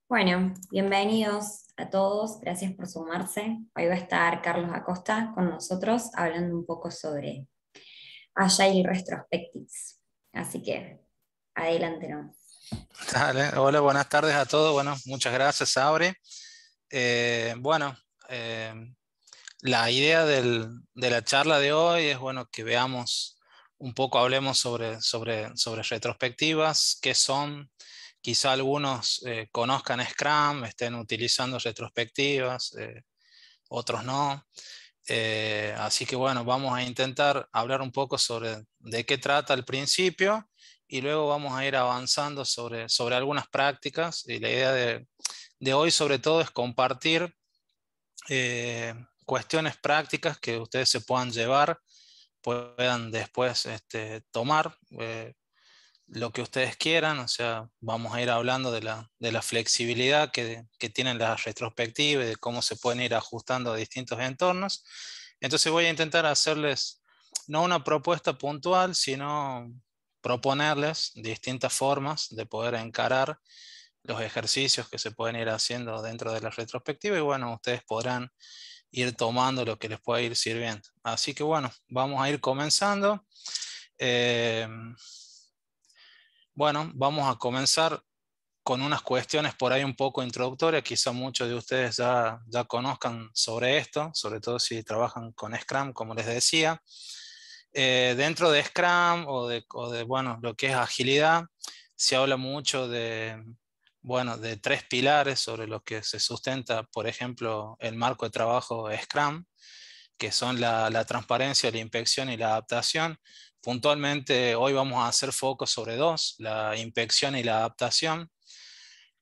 Bueno, bienvenidos a todos, gracias por sumarse. Hoy va a estar Carlos Acosta con nosotros hablando un poco sobre Agile Retrospectives. Así que, adelante nomás. Dale. Hola, buenas tardes a todos. Bueno, muchas gracias, Abre. Bueno, eh, la idea de la charla de hoy es, bueno, que veamos un poco, hablemos sobre retrospectivas, qué son. Quizá algunos conozcan Scrum, estén utilizando retrospectivas, otros no. Así que bueno, vamos a intentar hablar un poco sobre de qué trata al principio y luego vamos a ir avanzando sobre algunas prácticas. Y la idea de hoy sobre todo es compartir cuestiones prácticas que ustedes se puedan llevar, puedan después tomar. Lo que ustedes quieran, o sea, vamos a ir hablando de la flexibilidad que tienen las retrospectivas y de cómo se pueden ir ajustando a distintos entornos. Entonces voy a intentar hacerles no una propuesta puntual, sino proponerles distintas formas de poder encarar los ejercicios que se pueden ir haciendo dentro de la retrospectiva y bueno, ustedes podrán ir tomando lo que les pueda ir sirviendo. Así que bueno, vamos a ir comenzando. Eh, bueno, vamos a comenzar con unas cuestiones por ahí un poco introductorias. Quizá muchos de ustedes ya conozcan sobre esto, sobre todo si trabajan con Scrum, como les decía. Dentro de Scrum bueno, lo que es agilidad, se habla mucho bueno, de tres pilares sobre los que se sustenta, por ejemplo, el marco de trabajo Scrum, que son la transparencia, la inspección y la adaptación. Puntualmente, hoy vamos a hacer foco sobre dos, la inspección y la adaptación.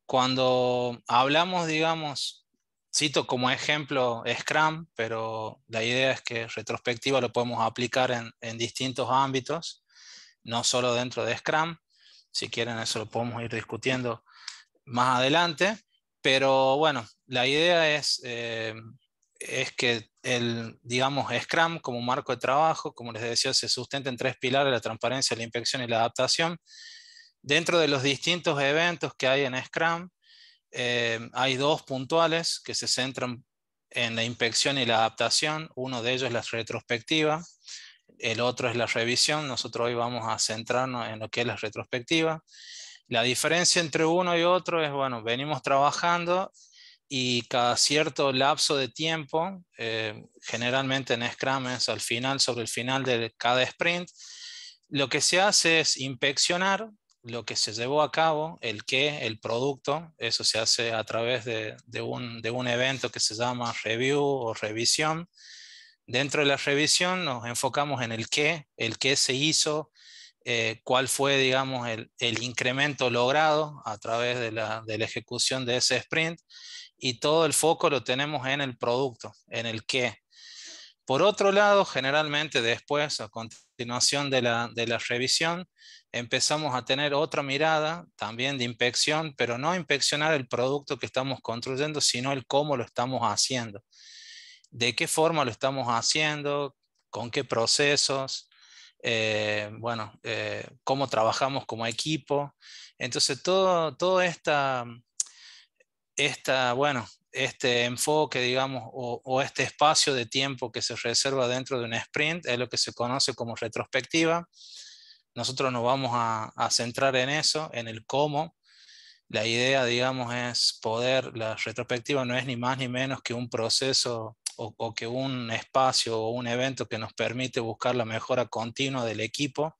Cuando hablamos, digamos, cito como ejemplo Scrum, pero la idea es que retrospectiva lo podemos aplicar en distintos ámbitos, no solo dentro de Scrum. Si quieren, eso lo podemos ir discutiendo más adelante. Pero bueno, la idea es que digamos, Scrum como marco de trabajo, como les decía, se sustenta en tres pilares: la transparencia, la inspección y la adaptación. Dentro de los distintos eventos que hay en Scrum, hay dos puntuales que se centran en la inspección y la adaptación. Uno de ellos es la retrospectiva, el otro es la revisión. Nosotros hoy vamos a centrarnos en lo que es la retrospectiva. La diferencia entre uno y otro es, bueno, venimos trabajando y cada cierto lapso de tiempo, generalmente en Scrum es al final, sobre el final de cada sprint, lo que se hace es inspeccionar lo que se llevó a cabo, el producto. Eso se hace a través de un evento que se llama review o revisión. Dentro de la revisión nos enfocamos en el qué se hizo, cuál fue, digamos, el incremento logrado a través de la ejecución de ese sprint, y todo el foco lo tenemos en el producto, en el qué. Por otro lado, generalmente después, a continuación de la revisión, empezamos a tener otra mirada también de inspección, pero no inspeccionar el producto que estamos construyendo, sino el cómo lo estamos haciendo, de qué forma lo estamos haciendo, con qué procesos, bueno, cómo trabajamos como equipo. Entonces, todo bueno, este enfoque, digamos, o este espacio de tiempo que se reserva dentro de un sprint es lo que se conoce como retrospectiva. Nosotros nos vamos a centrar en eso, en el cómo. La idea, digamos, es la retrospectiva no es ni más ni menos que un proceso o que un espacio o un evento que nos permite buscar la mejora continua del equipo.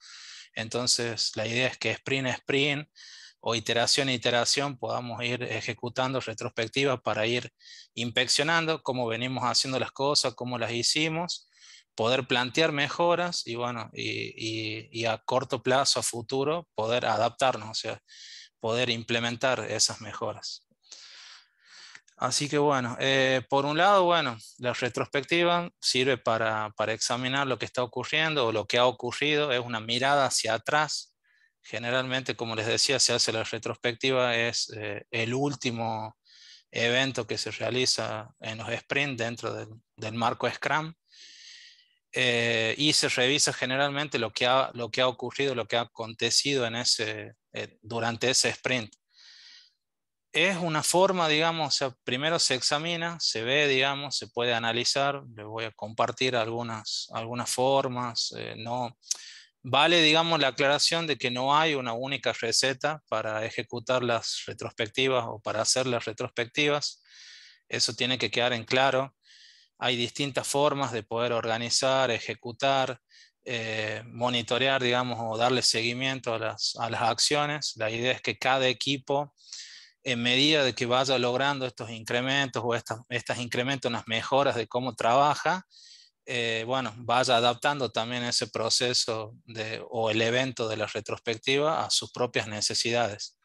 Entonces, la idea es que sprint a sprint o iteración a iteración podamos ir ejecutando retrospectivas para ir inspeccionando cómo venimos haciendo las cosas, cómo las hicimos, poder plantear mejoras y bueno, y a corto plazo, a futuro, poder adaptarnos, o sea, poder implementar esas mejoras. Así que bueno, por un lado, bueno, la retrospectiva sirve para examinar lo que está ocurriendo o lo que ha ocurrido, es una mirada hacia atrás. Generalmente, como les decía, se hace la retrospectiva, es el último evento que se realiza en los sprints dentro del marco Scrum, y se revisa generalmente lo que ha ocurrido, lo que ha acontecido durante ese sprint. Es una forma, digamos, o sea, primero se examina, se ve, digamos, se puede analizar. Les voy a compartir algunas formas. No, vale, digamos, la aclaración de que no hay una única receta para ejecutar las retrospectivas o para hacer las retrospectivas. Eso tiene que quedar en claro. Hay distintas formas de poder organizar, ejecutar, monitorear, digamos, o darle seguimiento a las acciones. La idea es que cada equipo, en medida de que vaya logrando estos incrementos o estas incrementos, unas mejoras de cómo trabaja, bueno, vaya adaptando también ese proceso o el evento de la retrospectiva a sus propias necesidades.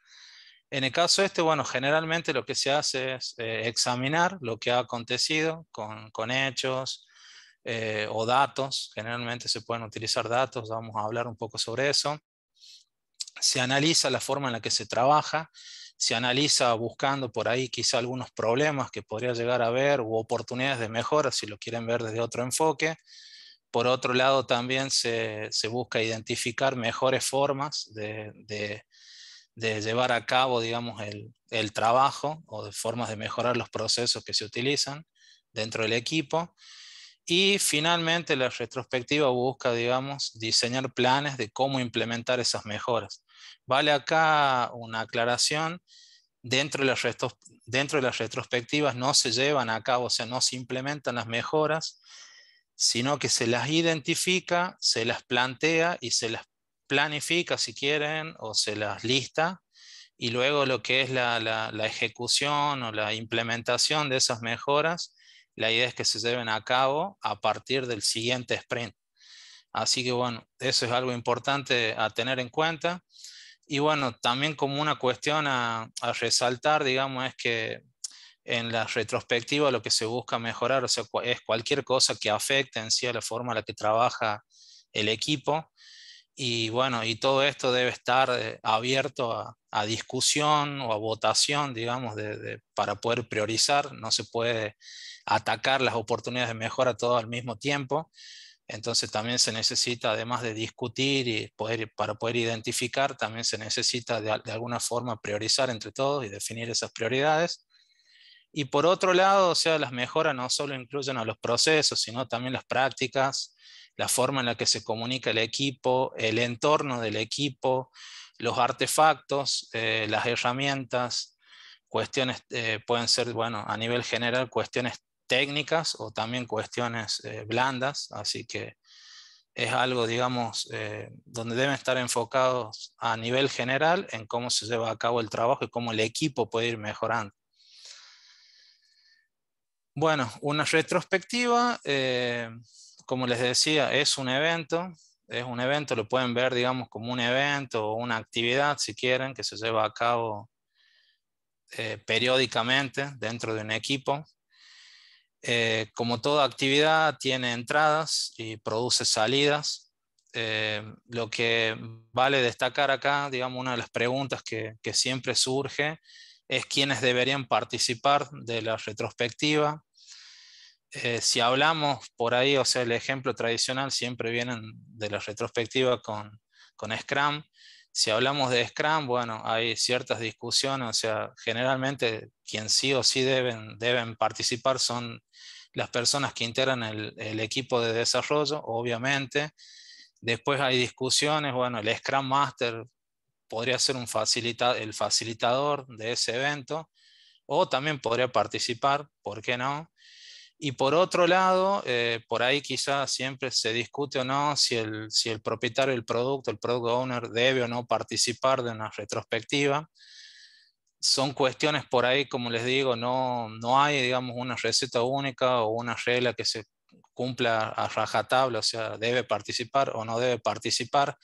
En el caso este, bueno, generalmente lo que se hace es examinar lo que ha acontecido con hechos o datos. Generalmente se pueden utilizar datos, vamos a hablar un poco sobre eso. Se analiza la forma en la que se trabaja, se analiza buscando por ahí quizá algunos problemas que podría llegar a haber u oportunidades de mejora si lo quieren ver desde otro enfoque. Por otro lado, también se busca identificar mejores formas de llevar a cabo, digamos, el trabajo o de formas de mejorar los procesos que se utilizan dentro del equipo. Y finalmente la retrospectiva busca, digamos, diseñar planes de cómo implementar esas mejoras. Vale acá una aclaración: dentro de las retrospectivas no se llevan a cabo, o sea, no se implementan las mejoras, sino que se las identifica, se las plantea y se las planifica si quieren, o se las lista, y luego lo que es la ejecución o la implementación de esas mejoras, la idea es que se lleven a cabo a partir del siguiente sprint. Así que bueno, eso es algo importante a tener en cuenta. Y bueno, también como una cuestión a resaltar, digamos, es que en la retrospectiva lo que se busca mejorar, o sea, es cualquier cosa que afecte en sí a la forma en la que trabaja el equipo. Y bueno, y todo esto debe estar abierto a discusión o a votación, digamos, para poder priorizar. No se puede atacar las oportunidades de mejora todo al mismo tiempo. Entonces también se necesita, además de discutir y para poder identificar, también se necesita de alguna forma priorizar entre todos y definir esas prioridades. Y por otro lado, o sea, las mejoras no solo incluyen a los procesos, sino también las prácticas, la forma en la que se comunica el equipo, el entorno del equipo, los artefactos, las herramientas, cuestiones, pueden ser, bueno, a nivel general, cuestiones técnicas o también cuestiones blandas. Así que es algo, digamos, donde deben estar enfocados a nivel general en cómo se lleva a cabo el trabajo y cómo el equipo puede ir mejorando. Bueno, una retrospectiva, como les decía, es un evento, lo pueden ver, digamos, como un evento o una actividad, si quieren, que se lleva a cabo periódicamente dentro de un equipo. Como toda actividad tiene entradas y produce salidas. Lo que vale destacar acá, digamos, una de las preguntas que siempre surge es quiénes deberían participar de la retrospectiva. Si hablamos por ahí, o sea, el ejemplo tradicional siempre vienen de la retrospectiva con Scrum. Si hablamos de Scrum, bueno, hay ciertas discusiones, o sea, generalmente quien sí o sí deben participar son las personas que integran el equipo de desarrollo, obviamente. Después hay discusiones, bueno, el Scrum Master podría ser el facilitador de ese evento, o también podría participar, ¿por qué no? Y por otro lado, por ahí quizás siempre se discute o no si el propietario del producto, el product owner, debe o no participar de una retrospectiva. Son cuestiones por ahí, como les digo, no hay, digamos, una receta única o una regla que se cumpla a rajatabla, o sea, debe participar o no debe participar.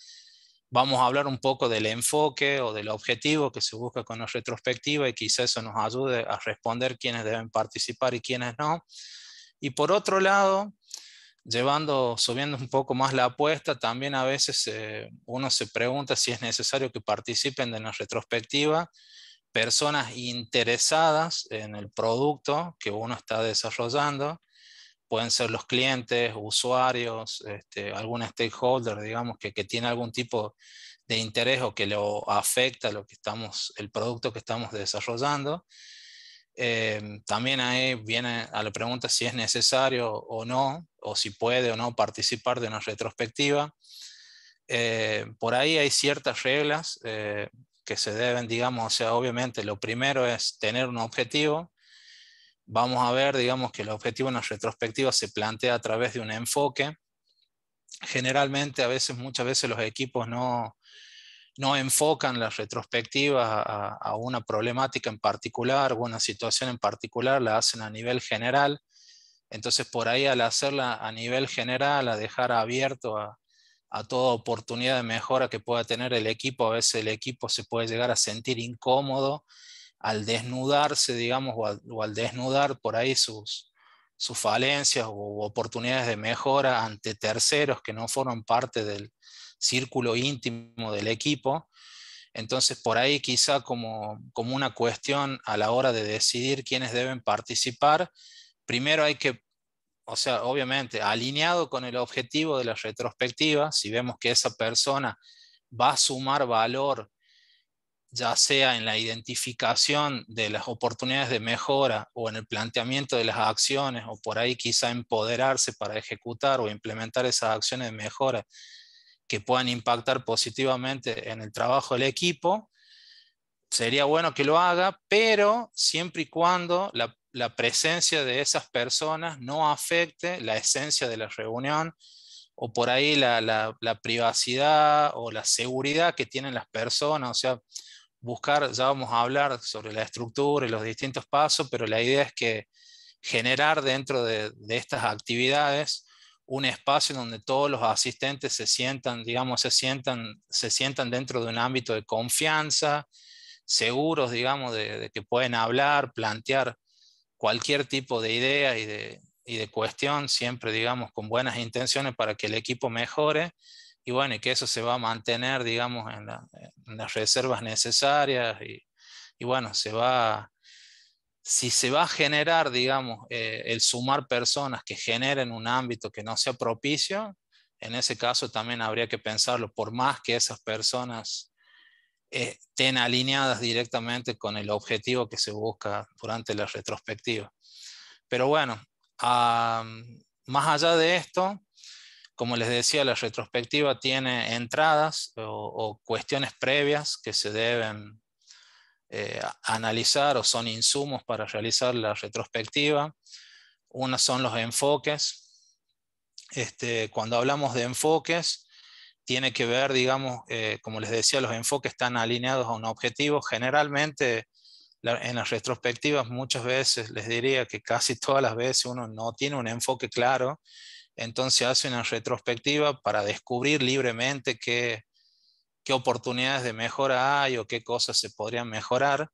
Vamos a hablar un poco del enfoque o del objetivo que se busca con la retrospectiva, y quizás eso nos ayude a responder quiénes deben participar y quiénes no. Y por otro lado, subiendo un poco más la apuesta, también a veces uno se pregunta si es necesario que participen de la retrospectiva personas interesadas en el producto que uno está desarrollando, pueden ser los clientes, usuarios, algún stakeholder, digamos, que tiene algún tipo de interés o que lo afecta el producto que estamos desarrollando. También ahí viene a la pregunta si es necesario o no, o si puede o no participar de una retrospectiva. Por ahí hay ciertas reglas que se deben, digamos, o sea, obviamente lo primero es tener un objetivo. Vamos a ver, digamos, que el objetivo en la retrospectiva se plantea a través de un enfoque. Generalmente, muchas veces los equipos no enfocan las retrospectivas a una problemática en particular o una situación en particular, la hacen a nivel general. Entonces, por ahí al hacerla a nivel general, a dejar abierto a toda oportunidad de mejora que pueda tener el equipo, a veces el equipo se puede llegar a sentir incómodo al desnudarse, digamos, o al desnudar por ahí sus falencias o oportunidades de mejora ante terceros que no forman parte del círculo íntimo del equipo. Entonces, por ahí quizá como una cuestión a la hora de decidir quiénes deben participar, primero hay que, o sea, obviamente, alineado con el objetivo de la retrospectiva, si vemos que esa persona va a sumar valor, ya sea en la identificación de las oportunidades de mejora o en el planteamiento de las acciones, o por ahí quizá empoderarse para ejecutar o implementar esas acciones de mejora que puedan impactar positivamente en el trabajo del equipo, sería bueno que lo haga, pero siempre y cuando la presencia de esas personas no afecte la esencia de la reunión o por ahí la privacidad o la seguridad que tienen las personas. O sea, buscar, ya vamos a hablar sobre la estructura y los distintos pasos, pero la idea es que generar dentro de estas actividades un espacio en donde todos los asistentes se sientan, digamos, se sientan dentro de un ámbito de confianza, seguros, digamos, de que pueden hablar, plantear cualquier tipo de idea y de cuestión, siempre, digamos, con buenas intenciones para que el equipo mejore. Y bueno, y que eso se va a mantener, digamos, en las reservas necesarias. Y bueno, si se va a generar, digamos, el sumar personas que generen un ámbito que no sea propicio, en ese caso también habría que pensarlo, por más que esas personas estén alineadas directamente con el objetivo que se busca durante la retrospectiva. Pero bueno, más allá de esto, como les decía, la retrospectiva tiene entradas o cuestiones previas que se deben analizar o son insumos para realizar la retrospectiva. Unas son los enfoques. Cuando hablamos de enfoques, tiene que ver, digamos, como les decía, los enfoques están alineados a un objetivo. Generalmente, en las retrospectivas, muchas veces, les diría que casi todas las veces uno no tiene un enfoque claro, entonces hace una retrospectiva para descubrir libremente qué oportunidades de mejora hay o qué cosas se podrían mejorar,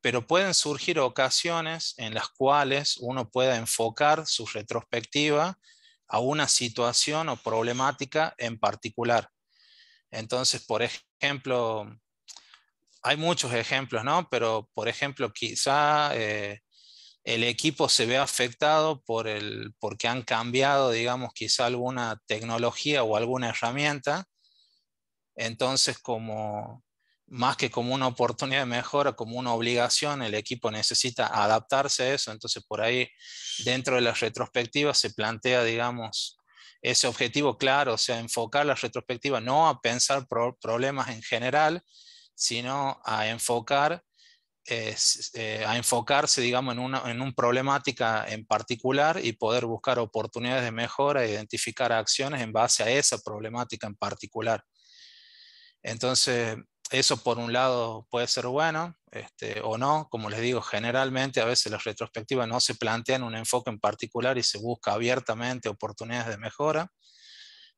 pero pueden surgir ocasiones en las cuales uno pueda enfocar su retrospectiva a una situación o problemática en particular. Entonces, por ejemplo, hay muchos ejemplos, ¿no? Pero, por ejemplo, quizá el equipo se ve afectado porque han cambiado, digamos, quizá alguna tecnología o alguna herramienta. Entonces, más que como una oportunidad de mejora, como una obligación, el equipo necesita adaptarse a eso. Entonces, por ahí, dentro de la retrospectiva se plantea, digamos, ese objetivo claro, o sea, enfocar la retrospectiva no a pensar problemas en general, sino a enfocarse, digamos, en una problemática en particular y poder buscar oportunidades de mejora e identificar acciones en base a esa problemática en particular. Entonces, eso por un lado puede ser bueno, o no. Como les digo, generalmente a veces las retrospectivas no se plantean un enfoque en particular y se busca abiertamente oportunidades de mejora.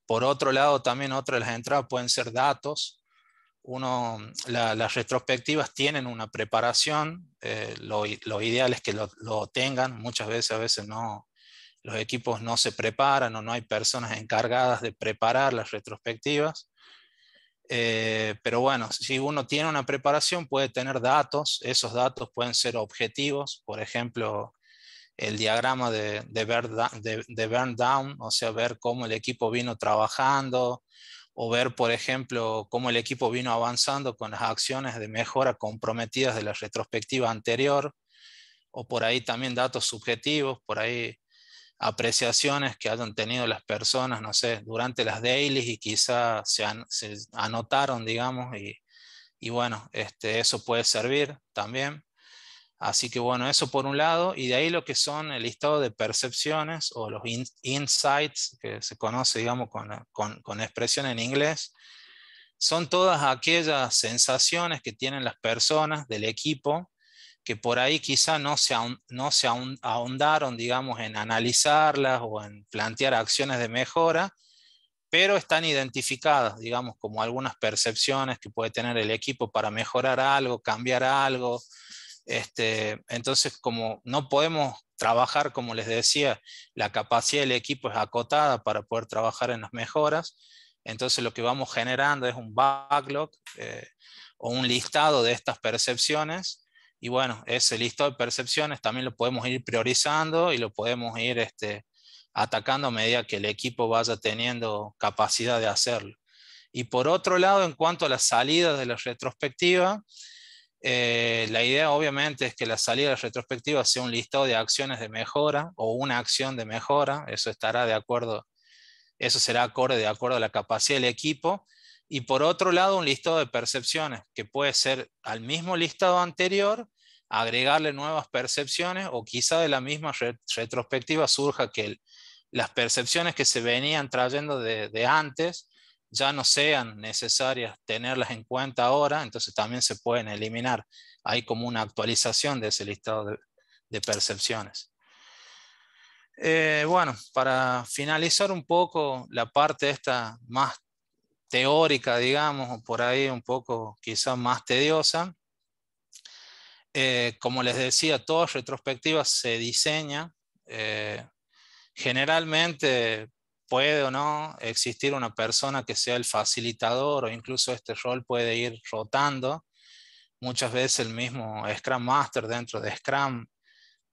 Por otro lado, también otra de las entradas pueden ser datos. Las retrospectivas tienen una preparación, lo ideal es que lo tengan. Muchas veces, a veces no, los equipos no se preparan o no hay personas encargadas de preparar las retrospectivas. Pero bueno, si uno tiene una preparación puede tener datos, esos datos pueden ser objetivos, por ejemplo, el diagrama de burn down, o sea, ver cómo el equipo vino trabajando, o ver, por ejemplo, cómo el equipo vino avanzando con las acciones de mejora comprometidas de la retrospectiva anterior, o por ahí también datos subjetivos, por ahí apreciaciones que hayan tenido las personas, no sé, durante las dailies y quizá se anotaron, digamos, y bueno, eso puede servir también. Así que bueno, eso por un lado, y de ahí lo que son el listado de percepciones o los insights, que se conoce, digamos, con expresión en inglés, son todas aquellas sensaciones que tienen las personas del equipo que por ahí quizá no se ahondaron, digamos, en analizarlas o en plantear acciones de mejora, pero están identificadas, digamos, como algunas percepciones que puede tener el equipo para mejorar algo, cambiar algo. Entonces, como no podemos trabajar, como les decía, la capacidad del equipo es acotada para poder trabajar en las mejoras, entonces lo que vamos generando es un backlog o un listado de estas percepciones. Y bueno, ese listado de percepciones también lo podemos ir priorizando y lo podemos ir atacando a medida que el equipo vaya teniendo capacidad de hacerlo. Y por otro lado, en cuanto a las salidas de la retrospectiva, la idea obviamente es que la salida de la retrospectiva sea un listado de acciones de mejora o una acción de mejora, eso estará de acuerdo, eso será acorde de acuerdo a la capacidad del equipo. Y por otro lado, un listado de percepciones, que puede ser al mismo listado anterior, agregarle nuevas percepciones o quizá de la misma retrospectiva surja que las percepciones que se venían trayendo de antes ya no sean necesarias tenerlas en cuenta ahora, entonces también se pueden eliminar. Hay como una actualización de ese listado de percepciones. Bueno, para finalizar un poco la parte esta más teórica, digamos, o por ahí un poco quizás más tediosa, como les decía, toda retrospectiva se diseña. Generalmente puede o no existir una persona que sea el facilitador o incluso este rol puede ir rotando. Muchas veces el mismo Scrum Master dentro de Scrum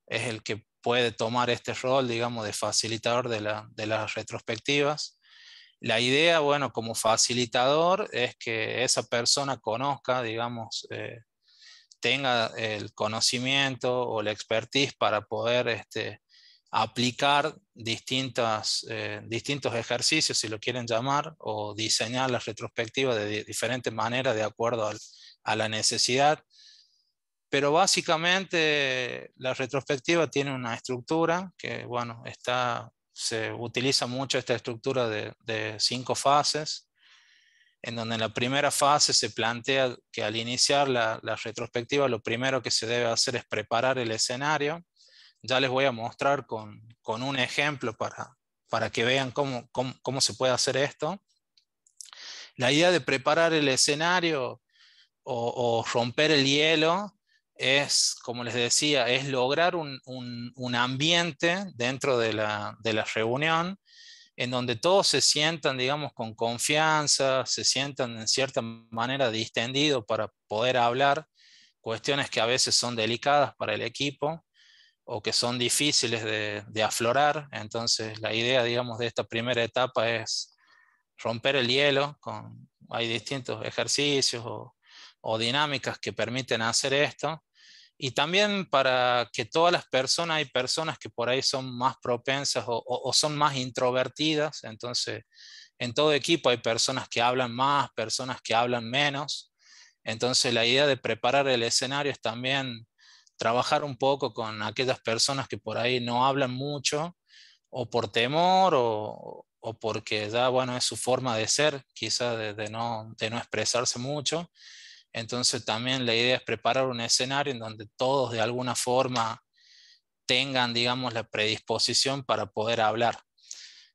es el que puede tomar este rol, digamos, de facilitador de las retrospectivas. La idea, bueno, como facilitador es que esa persona conozca, digamos, tenga el conocimiento o la expertise para poder aplicar distintos ejercicios, si lo quieren llamar, o diseñar la retrospectiva de diferentes maneras de acuerdo a la necesidad. Pero básicamente la retrospectiva tiene una estructura que, bueno, se utiliza mucho esta estructura de 5 fases, en donde en la primera fase se plantea que al iniciar la retrospectiva lo primero que se debe hacer es preparar el escenario. Ya les voy a mostrar con un ejemplo para que vean cómo se puede hacer esto. La idea de preparar el escenario o romper el hielo es, como les decía, es lograr un ambiente dentro de la reunión en donde todos se sientan, digamos, con confianza, se sientan en cierta manera distendidos para poder hablar cuestiones que a veces son delicadas para el equipo o que son difíciles de aflorar. Entonces, la idea, digamos, de esta primera etapa es romper el hielo. Hay distintos ejercicios o dinámicas que permiten hacer esto. Y también para que todas las personas, hay personas que por ahí son más propensas o son más introvertidas, entonces en todo equipo hay personas que hablan más, personas que hablan menos, entonces la idea de preparar el escenario es también trabajar un poco con aquellas personas que por ahí no hablan mucho, o por temor, o porque ya, bueno, es su forma de ser, quizá de no expresarse mucho. Entonces también la idea es preparar un escenario en donde todos de alguna forma tengan, digamos, la predisposición para poder hablar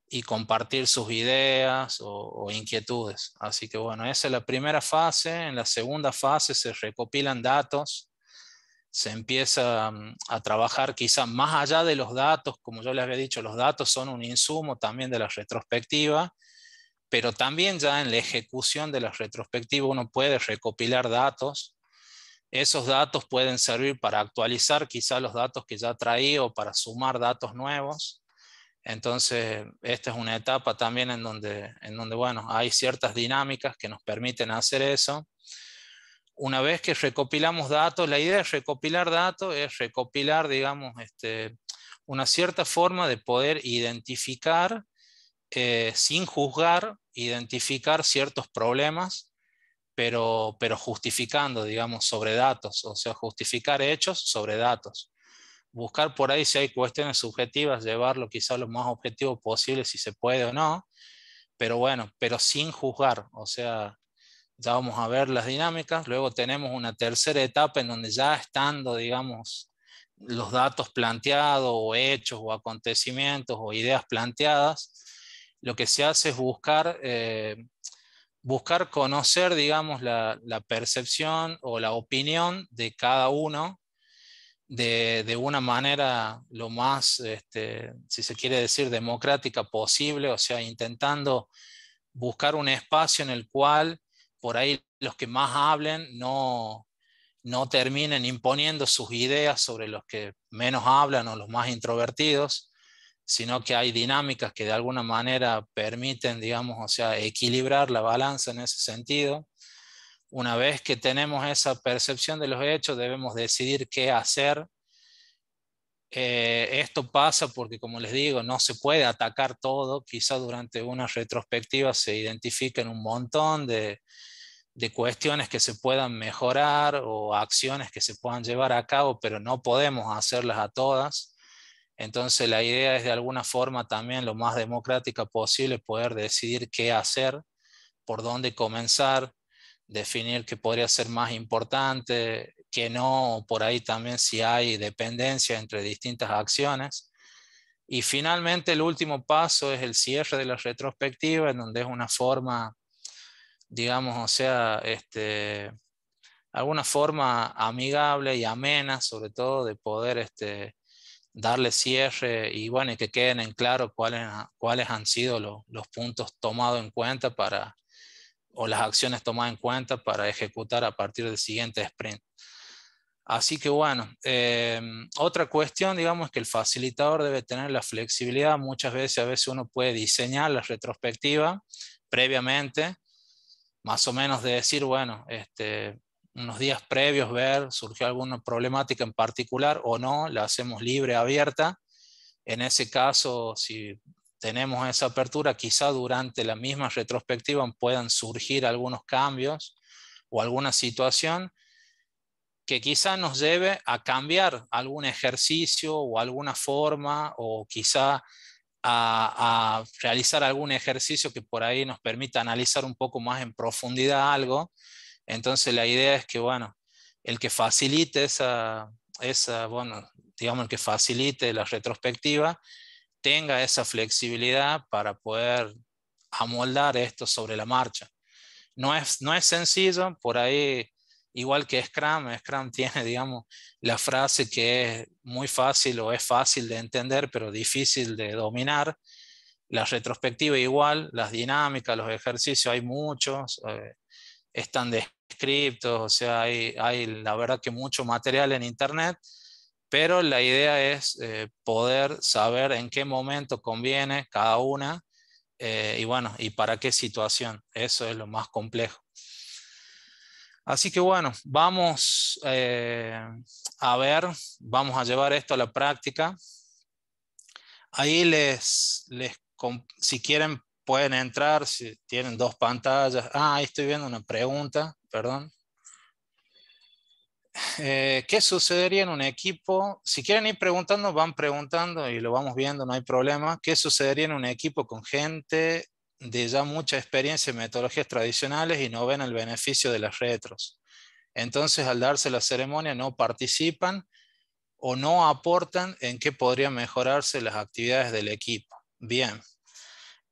y compartir sus ideas o inquietudes. Así que bueno, esa es la primera fase. En la segunda fase se recopilan datos, se empieza a trabajar quizá más allá de los datos. Como yo les había dicho, los datos son un insumo también de la retrospectiva, pero también ya en la ejecución de la retrospectiva uno puede recopilar datos Esos datos pueden servir para actualizar quizá los datos que ya traía o para sumar datos nuevos. Entonces, esta es una etapa también en donde bueno, hay ciertas dinámicas que nos permiten hacer eso. Una vez que recopilamos datos, la idea de recopilar datos es recopilar, digamos, una cierta forma de poder identificar, sin juzgar, identificar ciertos problemas, pero justificando, digamos, sobre datos, o sea, justificar hechos sobre datos. Buscar por ahí si hay cuestiones subjetivas, llevarlo quizá lo más objetivo posible, si se puede o no, pero bueno, pero sin juzgar, o sea, ya vamos a ver las dinámicas. Luego tenemos una tercera etapa en donde ya estando, digamos, los datos planteados o hechos o acontecimientos o ideas planteadas, lo que se hace es buscar conocer, digamos, la percepción o la opinión de cada uno de una manera lo más, si se quiere decir, democrática posible, o sea, intentando buscar un espacio en el cual por ahí los que más hablen no terminen imponiendo sus ideas sobre los que menos hablan o los más introvertidos, sino que hay dinámicas que de alguna manera permiten, digamos, o sea, equilibrar la balanza en ese sentido. Una vez que tenemos esa percepción de los hechos, debemos decidir qué hacer. Esto pasa porque, como les digo, no se puede atacar todo. Quizá durante una retrospectiva se identifiquen un montón de cuestiones que se puedan mejorar o acciones que se puedan llevar a cabo, pero no podemos hacerlas a todas. Entonces la idea es de alguna forma también lo más democrática posible poder decidir qué hacer, por dónde comenzar, definir qué podría ser más importante, qué no, por ahí también si hay dependencia entre distintas acciones. Y finalmente el último paso es el cierre de la retrospectiva, en donde es una forma, digamos, o sea, alguna forma amigable y amena, sobre todo, de poder darle cierre y bueno, y que queden en claro cuáles han sido los puntos tomados en cuenta o las acciones tomadas en cuenta para ejecutar a partir del siguiente sprint. Así que bueno, otra cuestión, digamos, es que el facilitador debe tener la flexibilidad. Muchas veces, a veces uno puede diseñar la retrospectiva previamente, más o menos de decir, bueno, unos días previos ver, surgió alguna problemática en particular o no, la hacemos libre, abierta. En ese caso, si tenemos esa apertura, quizá durante la misma retrospectiva puedan surgir algunos cambios o alguna situación que quizá nos lleve a cambiar algún ejercicio o alguna forma o quizá a realizar algún ejercicio que por ahí nos permita analizar un poco más en profundidad algo. Entonces la idea es que, bueno, el que facilite bueno, digamos, el que facilite la retrospectiva tenga esa flexibilidad para poder amoldar esto sobre la marcha. No es sencillo, por ahí, igual que Scrum tiene, digamos, la frase que es muy fácil o es fácil de entender, pero difícil de dominar. La retrospectiva igual, las dinámicas, los ejercicios, hay muchos, están descritos, o sea, hay la verdad que mucho material en internet, pero la idea es poder saber en qué momento conviene cada una y bueno, y para qué situación. Eso es lo más complejo. Así que bueno, vamos a ver, vamos a llevar esto a la práctica. Ahí si quieren pueden entrar, si tienen dos pantallas. Ahí estoy viendo una pregunta, perdón. ¿Qué sucedería en un equipo? Si quieren ir preguntando, van preguntando y lo vamos viendo, no hay problema. ¿Qué sucedería en un equipo con gente de ya mucha experiencia en metodologías tradicionales y no ven el beneficio de las retros? Entonces, al darse la ceremonia, no participan o no aportan en qué podrían mejorarse las actividades del equipo. Bien.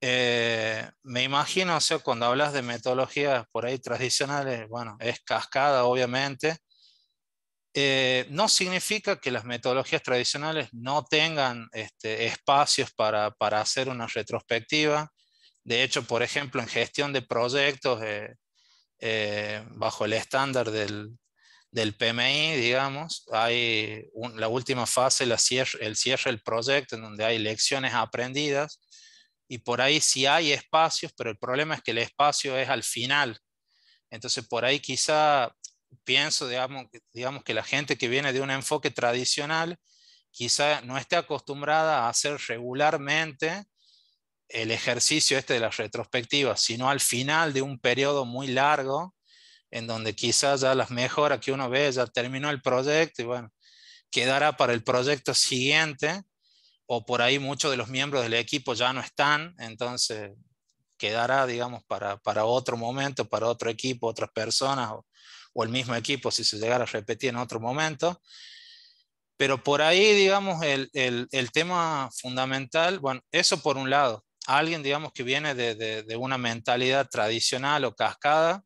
Me imagino, o sea, cuando hablas de metodologías por ahí tradicionales, bueno, es cascada, obviamente. No significa que las metodologías tradicionales no tengan espacios para hacer una retrospectiva. De hecho, por ejemplo, en gestión de proyectos, bajo el estándar del PMI, digamos, hay la última fase, el cierre del proyecto, en donde hay lecciones aprendidas, y por ahí sí hay espacios, pero el problema es que el espacio es al final. Entonces por ahí quizá pienso, digamos que la gente que viene de un enfoque tradicional quizá no esté acostumbrada a hacer regularmente el ejercicio este de la retrospectiva, sino al final de un periodo muy largo, en donde quizás ya las mejoras que uno ve ya terminó el proyecto y bueno, quedará para el proyecto siguiente, o por ahí muchos de los miembros del equipo ya no están, entonces quedará, digamos, para otro momento, para otro equipo, otras personas, o el mismo equipo si se llegara a repetir en otro momento. Pero por ahí, digamos, el tema fundamental, bueno, eso por un lado, alguien, digamos, que viene de una mentalidad tradicional o cascada,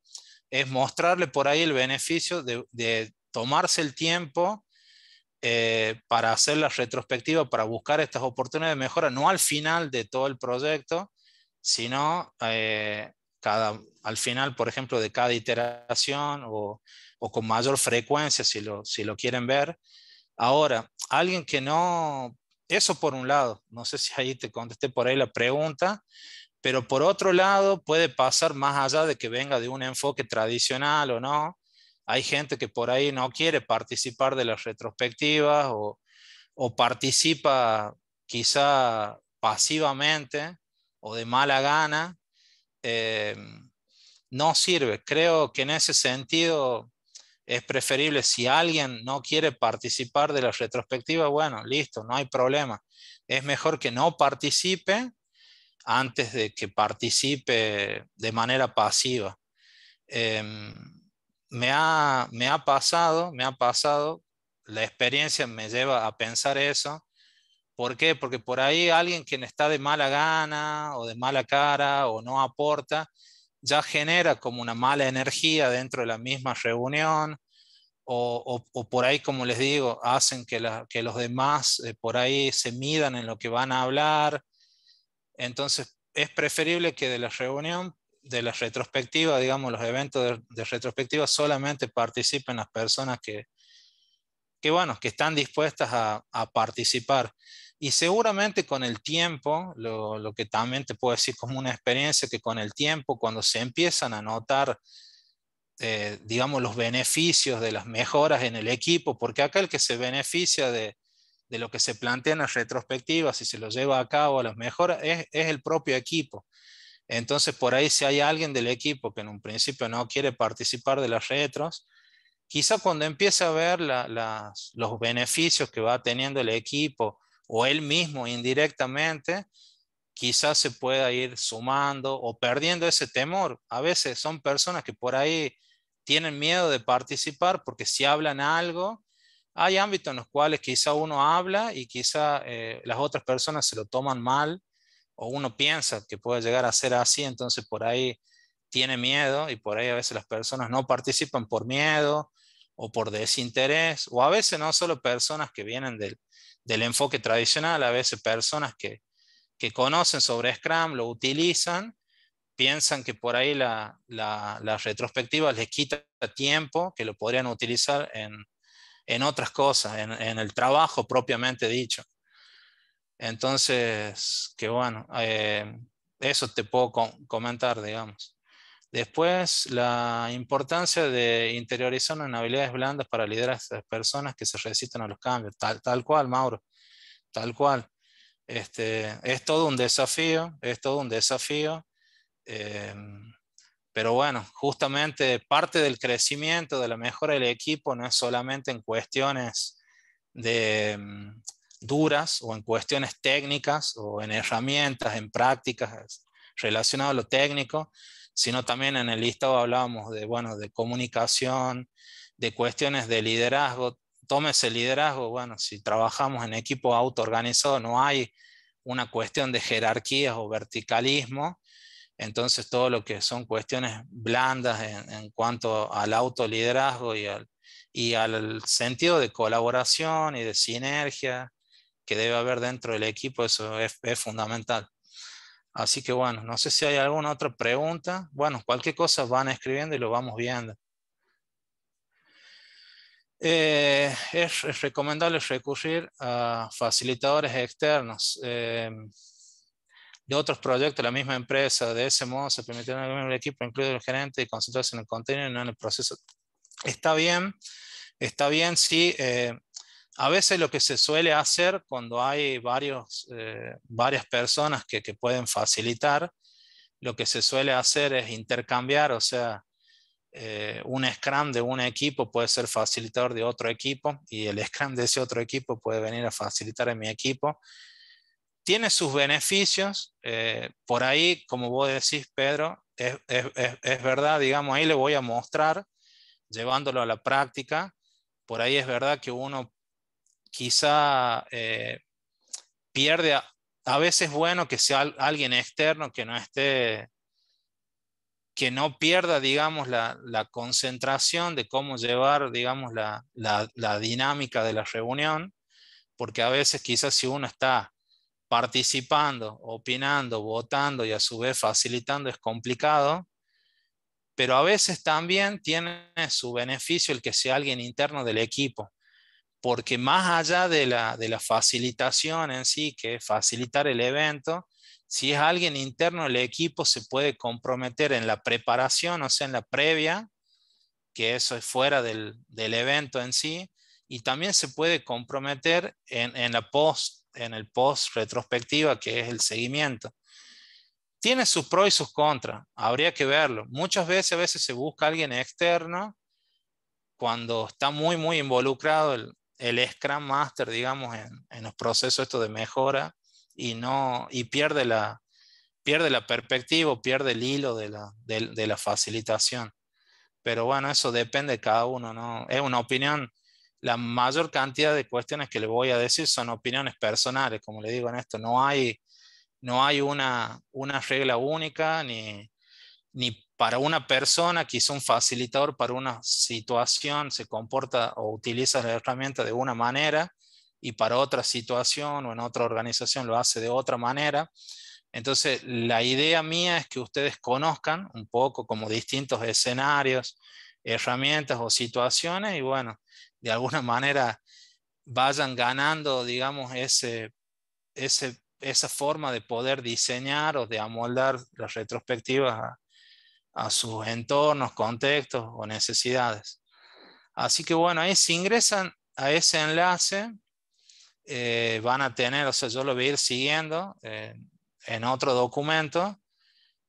es mostrarle por ahí el beneficio de tomarse el tiempo para hacer la retrospectiva, para buscar estas oportunidades de mejora, no al final de todo el proyecto, sino al final, por ejemplo, de cada iteración o con mayor frecuencia, si lo quieren ver. Ahora, alguien que no, eso por un lado, no sé si ahí te contesté por ahí la pregunta, pero por otro lado puede pasar más allá de que venga de un enfoque tradicional o no. Hay gente que por ahí no quiere participar de las retrospectivas o participa quizá pasivamente o de mala gana. eh, no sirve. Creo que en ese sentido es preferible, si alguien no quiere participar de la retrospectiva, bueno, listo, no hay problema. Es mejor que no participe antes de que participe de manera pasiva. Em, me ha pasado, la experiencia me lleva a pensar eso. ¿Por qué? Porque por ahí alguien que está de mala gana o de mala cara o no aporta, ya genera como una mala energía dentro de la misma reunión o por ahí, como les digo, hacen que los demás por ahí se midan en lo que van a hablar. Entonces, es preferible que de la reunión, de la retrospectiva, digamos, los eventos de retrospectiva, solamente participen las personas bueno, que están dispuestas a participar. Y seguramente con el tiempo, lo que también te puedo decir como una experiencia, que con el tiempo, cuando se empiezan a notar, digamos, los beneficios de las mejoras en el equipo, porque acá el que se beneficia de lo que se plantea en las retrospectivas, si se lo lleva a cabo a las mejoras, es el propio equipo. Entonces, por ahí si hay alguien del equipo que en un principio no quiere participar de las retros, quizá cuando empiece a ver los beneficios que va teniendo el equipo o él mismo indirectamente, quizás se pueda ir sumando o perdiendo ese temor. A veces son personas que por ahí tienen miedo de participar porque si hablan algo, hay ámbitos en los cuales quizá uno habla y quizá las otras personas se lo toman mal o uno piensa que puede llegar a ser así, entonces por ahí tiene miedo y por ahí a veces las personas no participan por miedo o por desinterés, o a veces no solo personas que vienen del enfoque tradicional, a veces personas que conocen sobre Scrum, lo utilizan, piensan que por ahí la retrospectiva les quita tiempo, que lo podrían utilizar en otras cosas, en el trabajo propiamente dicho. Entonces, que bueno, eso te puedo comentar, digamos. Después, la importancia de interiorizar en habilidades blandas para liderar a estas personas que se resisten a los cambios. Tal cual, Mauro, tal cual. Es todo un desafío, es todo un desafío. eh, pero bueno, justamente parte del crecimiento, de la mejora del equipo, no es solamente en cuestiones de duras o en cuestiones técnicas o en herramientas, en prácticas relacionadas a lo técnico, sino también en el listado hablábamos de, bueno, de comunicación, de cuestiones de liderazgo. Tómese liderazgo, bueno, si trabajamos en equipo autoorganizado no hay una cuestión de jerarquías o verticalismo, entonces todo lo que son cuestiones blandas en cuanto al autoliderazgo y al sentido de colaboración y de sinergia que debe haber dentro del equipo, eso es fundamental. Así que bueno, no sé si hay alguna otra pregunta. Bueno, cualquier cosa van escribiendo y lo vamos viendo. Es recomendable recurrir a facilitadores externos de otros proyectos de la misma empresa. De ese modo se permitirá al equipo, incluido el gerente, y concentrarse en el contenido y no en el proceso. Está bien, sí. A veces lo que se suele hacer cuando hay varias personas que pueden facilitar, lo que se suele hacer es intercambiar, o sea, un Scrum de un equipo puede ser facilitador de otro equipo y el Scrum de ese otro equipo puede venir a facilitar en mi equipo. Tiene sus beneficios, por ahí, como vos decís, Pedro, es verdad, digamos, ahí le voy a mostrar, llevándolo a la práctica. Por ahí es verdad que uno quizá pierde, a veces es bueno que sea alguien externo que no esté, que no pierda, digamos, la concentración de cómo llevar, digamos, la dinámica de la reunión, porque a veces quizás si uno está participando, opinando, votando y a su vez facilitando es complicado, pero a veces también tiene su beneficio el que sea alguien interno del equipo, porque más allá de la facilitación en sí, que es facilitar el evento, si es alguien interno del equipo se puede comprometer en la preparación, o sea, en la previa, que eso es fuera del evento en sí, y también se puede comprometer en el post retrospectiva, que es el seguimiento. Tiene sus pros y sus contras, habría que verlo. Muchas veces, a veces se busca alguien externo cuando está muy, muy involucrado el Scrum Master, digamos, en los procesos estos de mejora y pierde la perspectiva, pierde el hilo de la facilitación. Pero bueno, eso depende de cada uno, ¿no? Es una opinión. La mayor cantidad de cuestiones que le voy a decir son opiniones personales, como le digo en esto. No hay una regla única, ni para una persona, quizá un facilitador para una situación se comporta o utiliza la herramienta de una manera y para otra situación o en otra organización lo hace de otra manera. Entonces, la idea mía es que ustedes conozcan un poco como distintos escenarios, herramientas o situaciones y bueno, de alguna manera vayan ganando, digamos, esa forma de poder diseñar o de amoldar las retrospectivas a sus entornos, contextos o necesidades. Así que bueno, ahí si ingresan a ese enlace, van a tener, o sea, yo lo voy a ir siguiendo en otro documento,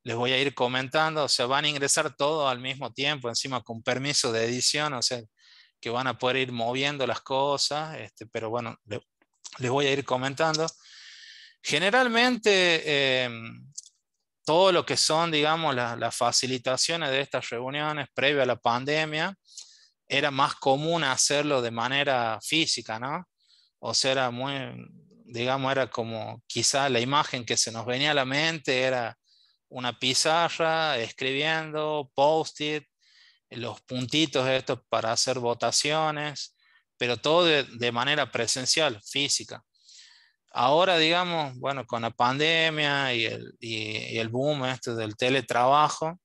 les voy a ir comentando, o sea, van a ingresar todo al mismo tiempo, encima con permiso de edición, o sea, que van a poder ir moviendo las cosas, pero bueno, les voy a ir comentando. Generalmente, todo lo que son, digamos, las facilitaciones de estas reuniones previo a la pandemia, era más común hacerlo de manera física, ¿no? O sea, era muy, digamos, era como quizá la imagen que se nos venía a la mente era una pizarra, escribiendo, post-it, los puntitos estos para hacer votaciones, pero todo de manera presencial, física. Ahora, digamos, bueno, con la pandemia y el boom este del teletrabajo,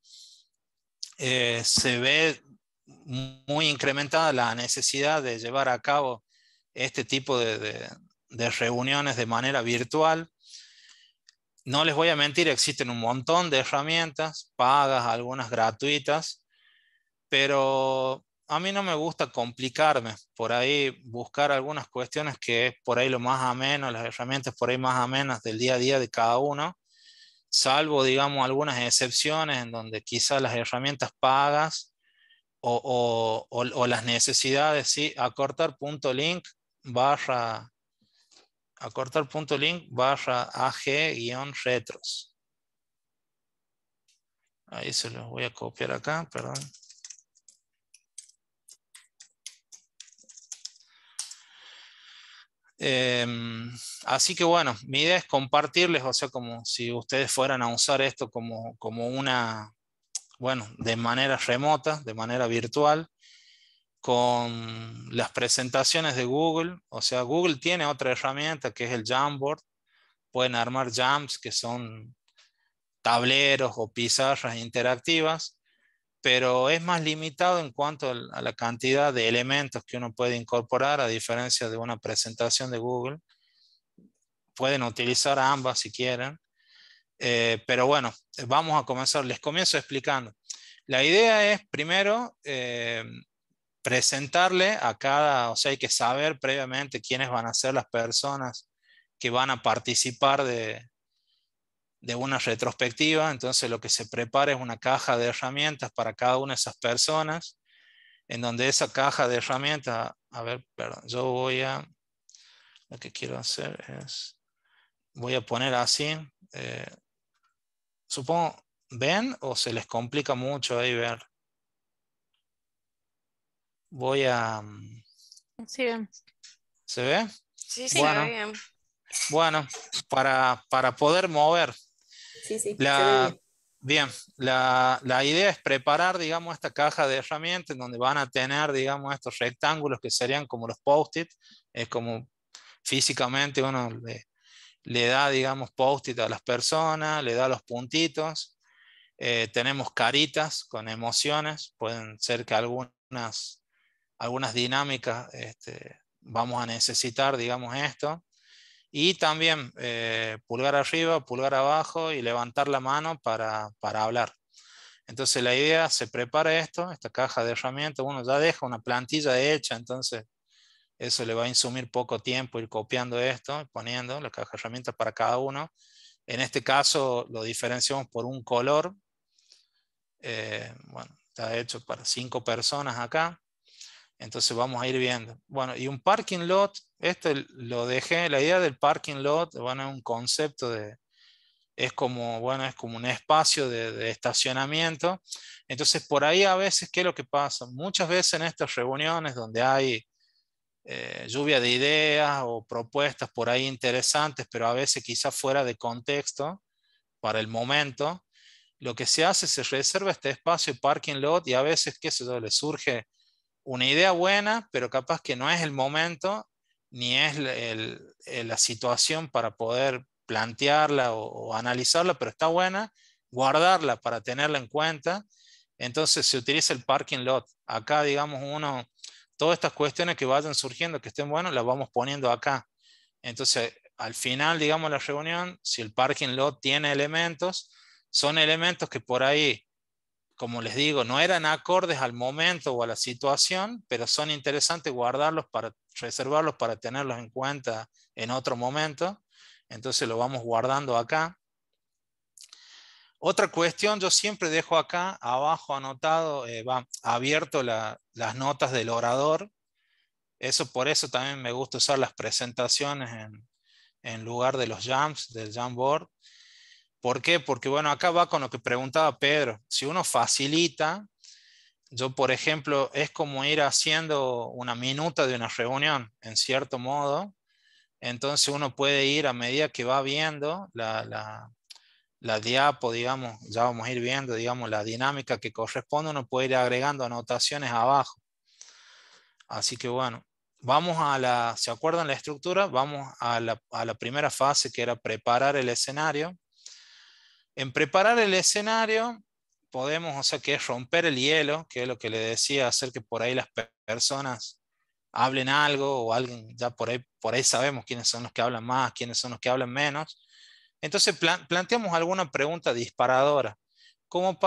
se ve muy incrementada la necesidad de llevar a cabo este tipo de reuniones de manera virtual. No les voy a mentir, existen un montón de herramientas, pagas, algunas gratuitas, pero a mí no me gusta complicarme, por ahí buscar algunas cuestiones que es por ahí lo más ameno, las herramientas por ahí más amenas del día a día de cada uno, salvo, digamos, algunas excepciones en donde quizás las herramientas pagas o las necesidades, sí, acortar punto link barra AG-retros. Ahí se los voy a copiar acá, perdón. Así que bueno, mi idea es compartirles, o sea, como si ustedes fueran a usar esto como una, bueno, de manera remota, de manera virtual, con las presentaciones de Google. O sea, Google tiene otra herramienta que es el Jamboard. Pueden armar Jams, que son tableros o pizarras interactivas. pero es más limitado en cuanto a la cantidad de elementos que uno puede incorporar, a diferencia de una presentación de Google. Pueden utilizar ambas si quieren, pero bueno, vamos a comenzar. Les comienzo explicando. La idea es primero presentarle a cada, o sea, hay que saber previamente quiénes van a ser las personas que van a participar de una retrospectiva. Entonces lo que se prepara es una caja de herramientas para cada una de esas personas, en donde esa caja de herramientas, a ver, perdón, lo que quiero hacer es, voy a poner así, eh, supongo, ¿ven o se les complica mucho ahí ver? Voy a, Sí, bien. ¿se ve? Sí, se ve Bueno, bien. bueno, para poder mover. Sí, sí, se ve La, bien. bien, la idea es preparar, digamos, esta caja de herramientas en donde van a tener, digamos, estos rectángulos que serían como los post-it. Es como físicamente uno le da, digamos, post-it a las personas, le da los puntitos. Tenemos caritas con emociones, pueden ser que algunas dinámicas vamos a necesitar, digamos, esto. Y también pulgar arriba, pulgar abajo y levantar la mano para hablar. Entonces la idea, se prepara esto, esta caja de herramientas, uno ya deja una plantilla hecha, entonces eso le va a insumir poco tiempo ir copiando esto, poniendo la caja de herramientas para cada uno. En este caso lo diferenciamos por un color. Bueno, está hecho para 5 personas acá. Entonces vamos a ir viendo. Bueno, y un parking lot, esto lo dejé, la idea del parking lot, bueno, es un concepto es como, bueno, es como un espacio de estacionamiento. Entonces por ahí a veces, ¿qué es lo que pasa? Muchas veces en estas reuniones donde hay lluvia de ideas o propuestas por ahí interesantes, pero a veces quizás fuera de contexto para el momento, lo que se hace es se reserva este espacio de parking lot y a veces, qué sé yo, le surge una idea buena, pero capaz que no es el momento ni es la situación para poder plantearla o analizarla, pero está buena, guardarla para tenerla en cuenta. Entonces se utiliza el parking lot. Acá, digamos, todas estas cuestiones que vayan surgiendo, que estén buenas, las vamos poniendo acá. Entonces, al final, digamos, la reunión, si el parking lot tiene elementos, son elementos que por ahí, como les digo, no eran acordes al momento o a la situación, pero son interesantes guardarlos para reservarlos para tenerlos en cuenta en otro momento. Entonces lo vamos guardando acá. Otra cuestión, yo siempre dejo acá abajo anotado, va abierto las notas del orador. Por eso también me gusta usar las presentaciones en lugar de los jams, del Jamboard. ¿Por qué? Porque bueno, acá va con lo que preguntaba Pedro. Si uno facilita, yo por ejemplo, es como ir haciendo una minuta de una reunión, en cierto modo. Entonces uno puede ir a medida que va viendo la diapo, digamos, ya vamos a ir viendo, digamos, la dinámica que corresponde, uno puede ir agregando anotaciones abajo. Así que bueno, ¿se acuerdan la estructura? Vamos a la primera fase, que era preparar el escenario. En preparar el escenario podemos, o sea, que es romper el hielo, que es lo que le decía, hacer que por ahí las personas hablen algo o alguien, ya por ahí sabemos quiénes son los que hablan más, quiénes son los que hablan menos. Entonces planteamos alguna pregunta disparadora, como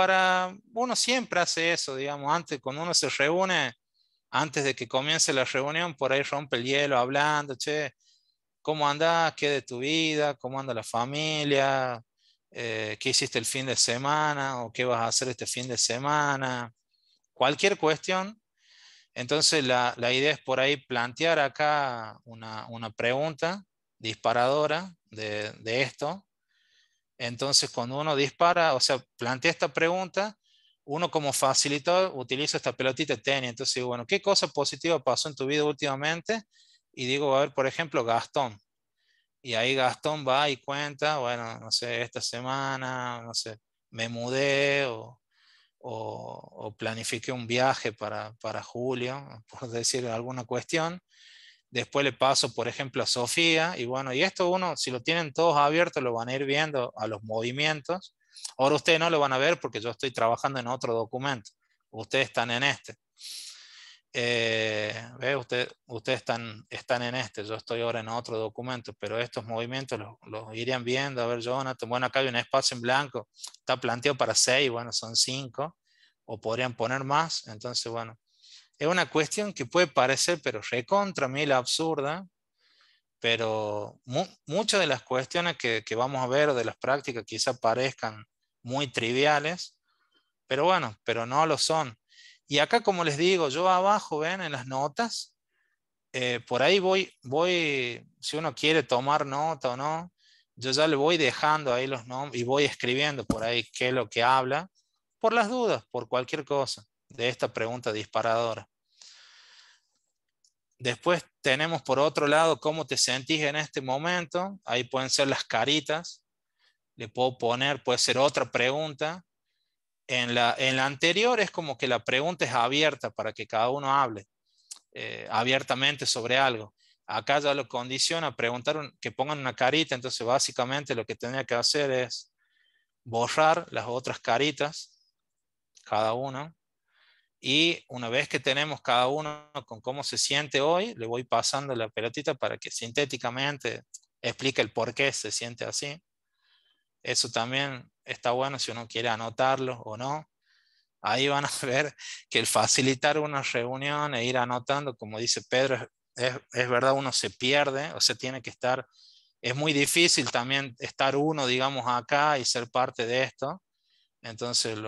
uno siempre hace eso, digamos, antes, cuando uno se reúne, antes de que comience la reunión, por ahí rompe el hielo hablando, che, ¿cómo andás? ¿Qué de tu vida? ¿Cómo anda la familia? ¿Qué hiciste el fin de semana? ¿O qué vas a hacer este fin de semana? Cualquier cuestión. Entonces la idea es por ahí plantear acá una pregunta disparadora de esto. Entonces cuando uno dispara, o sea, plantea esta pregunta, uno como facilitador utiliza esta pelotita de tenis. Entonces digo, bueno, ¿qué cosa positiva pasó en tu vida últimamente? Y digo, a ver, por ejemplo, Gastón. Y ahí Gastón va y cuenta, bueno, no sé, esta semana, no sé, me mudé o planifiqué un viaje para julio, por decir alguna cuestión. Después le paso, por ejemplo, a Sofía, y bueno, y esto uno, si lo tienen todos abiertos, lo van a ir viendo a los movimientos. Ahora ustedes no lo van a ver porque yo estoy trabajando en otro documento. ustedes están en este. ¿Ve? Ustedes están en este, yo estoy ahora en otro documento, pero estos movimientos los irían viendo. A ver, Jonathan, bueno, acá hay un espacio en blanco, está planteado para 6, bueno, son 5, o podrían poner más. Entonces, bueno, es una cuestión que puede parecer, pero recontra mil absurda, pero muchas de las cuestiones que vamos a ver, de las prácticas, quizás parezcan muy triviales, pero bueno, pero no lo son. Y acá, como les digo, yo abajo, ven, en las notas, por ahí voy, si uno quiere tomar nota o no, yo ya le voy dejando ahí los nombres y voy escribiendo por ahí qué es lo que habla, por las dudas, por cualquier cosa de esta pregunta disparadora. Después tenemos por otro lado cómo te sentís en este momento. Ahí pueden ser las caritas. Le puedo poner, puede ser otra pregunta. En la anterior es como que la pregunta es abierta para que cada uno hable abiertamente sobre algo. Acá ya lo condiciona a preguntar que pongan una carita. Entonces básicamente lo que tendría que hacer es borrar las otras caritas, cada uno. Y una vez que tenemos cada uno con cómo se siente hoy, le voy pasando la pelotita para que sintéticamente explique el por qué se siente así. Eso también está bueno si uno quiere anotarlo o no. Ahí van a ver que el facilitar una reunión e ir anotando, como dice Pedro, es verdad, uno se pierde, o sea, tiene que estar, es muy difícil también estar uno, digamos, acá y ser parte de esto. Entonces,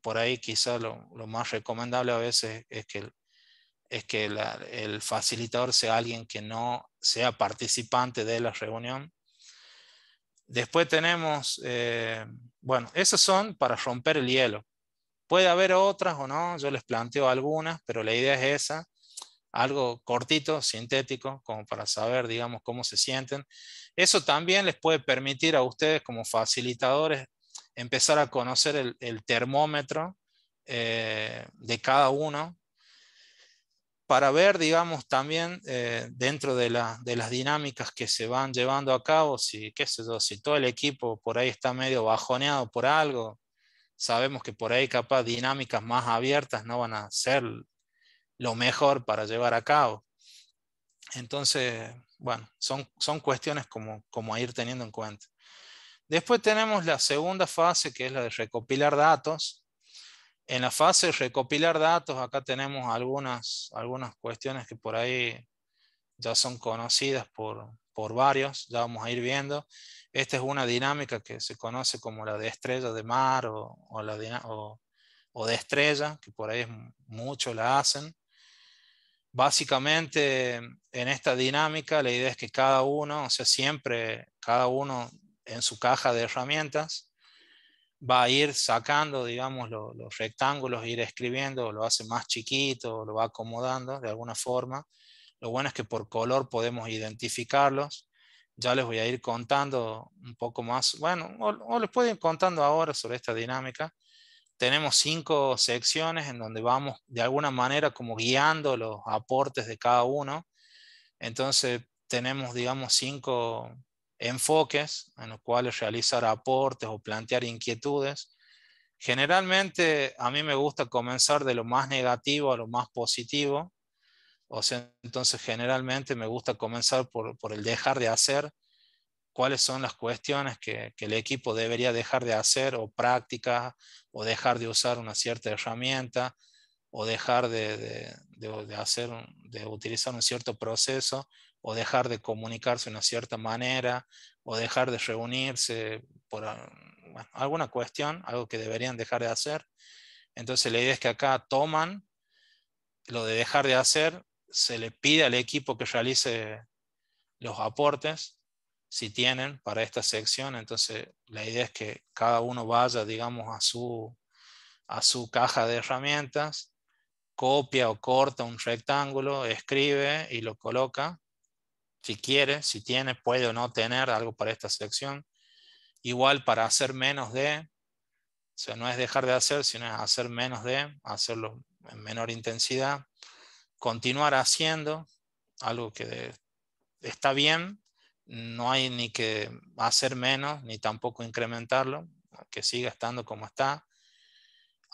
por ahí quizá lo más recomendable a veces es que el facilitador sea alguien que no sea participante de la reunión. Después tenemos, bueno, esos son para romper el hielo. Puede haber otras o no, yo les planteo algunas, pero la idea es esa, algo cortito, sintético, como para saber, digamos, cómo se sienten. Eso también les puede permitir a ustedes como facilitadores empezar a conocer el termómetro de cada uno para ver, digamos, también dentro de las dinámicas que se van llevando a cabo, si, qué sé yo, si todo el equipo por ahí está medio bajoneado por algo, sabemos que por ahí capaz dinámicas más abiertas no van a ser lo mejor para llevar a cabo. Entonces, bueno, son cuestiones como a ir teniendo en cuenta. Después tenemos la segunda fase, que es la de recopilar datos. En la fase de recopilar datos, acá tenemos algunas cuestiones que por ahí ya son conocidas por varios, ya vamos a ir viendo. Esta es una dinámica que se conoce como la de estrella de mar o de estrella, que por ahí muchos la hacen. Básicamente, en esta dinámica, la idea es que cada uno, o sea, siempre cada uno en su caja de herramientas, va a ir sacando, digamos, los rectángulos, ir escribiendo, lo hace más chiquito, lo va acomodando de alguna forma. Lo bueno es que por color podemos identificarlos. Ya les voy a ir contando un poco más, bueno, o les puedo ir contando ahora sobre esta dinámica. Tenemos 5 secciones en donde vamos de alguna manera como guiando los aportes de cada uno. Entonces tenemos, digamos, 5 enfoques en los cuales realizar aportes o plantear inquietudes. Generalmente a mí me gusta comenzar de lo más negativo a lo más positivo. O sea, entonces generalmente me gusta comenzar por el dejar de hacer, cuáles son las cuestiones que el equipo debería dejar de hacer o prácticas, o dejar de usar una cierta herramienta, o dejar de utilizar un cierto proceso, o dejar de comunicarse de una cierta manera, o dejar de reunirse por bueno, alguna cuestión, algo que deberían dejar de hacer. Entonces la idea es que acá toman lo de dejar de hacer, se le pide al equipo que realice los aportes, si tienen, para esta sección. Entonces la idea es que cada uno vaya, digamos, a su caja de herramientas, copia o corta un rectángulo, escribe y lo coloca. Si quiere, si tiene, puede o no tener algo para esta sección. Igual para hacer menos de, o sea, no es dejar de hacer, sino es hacer menos de, hacerlo en menor intensidad. Continuar haciendo algo que está bien, no hay ni que hacer menos, ni tampoco incrementarlo, que siga estando como está.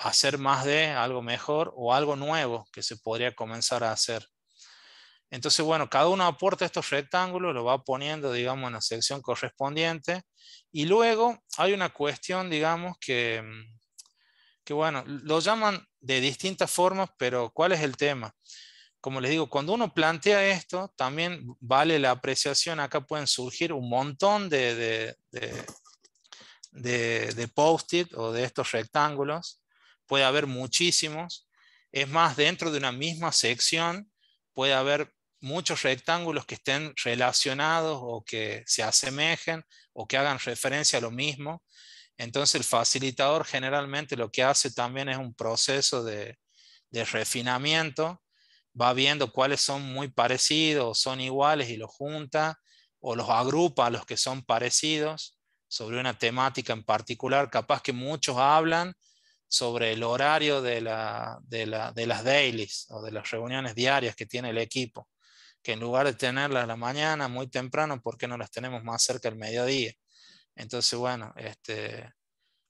hacer más de algo mejor o algo nuevo que se podría comenzar a hacer. Entonces, bueno, cada uno aporta estos rectángulos, lo va poniendo, digamos, en la sección correspondiente. Y luego hay una cuestión, digamos, que bueno, lo llaman de distintas formas, pero ¿cuál es el tema? Como les digo, cuando uno plantea esto, también vale la apreciación. Acá pueden surgir un montón de post-it o de estos rectángulos. Puede haber muchísimos. Es más, dentro de una misma sección puede haber muchos rectángulos que estén relacionados o que se asemejen o que hagan referencia a lo mismo. Entonces el facilitador generalmente lo que hace también es un proceso de refinamiento. Va viendo cuáles son muy parecidos, son iguales y los junta o los agrupa a los que son parecidos sobre una temática en particular. Capaz que muchos hablan sobre el horario de las dailies o de las reuniones diarias que tiene el equipo, que en lugar de tenerlas a la mañana muy temprano, ¿por qué no las tenemos más cerca del mediodía? Entonces, bueno,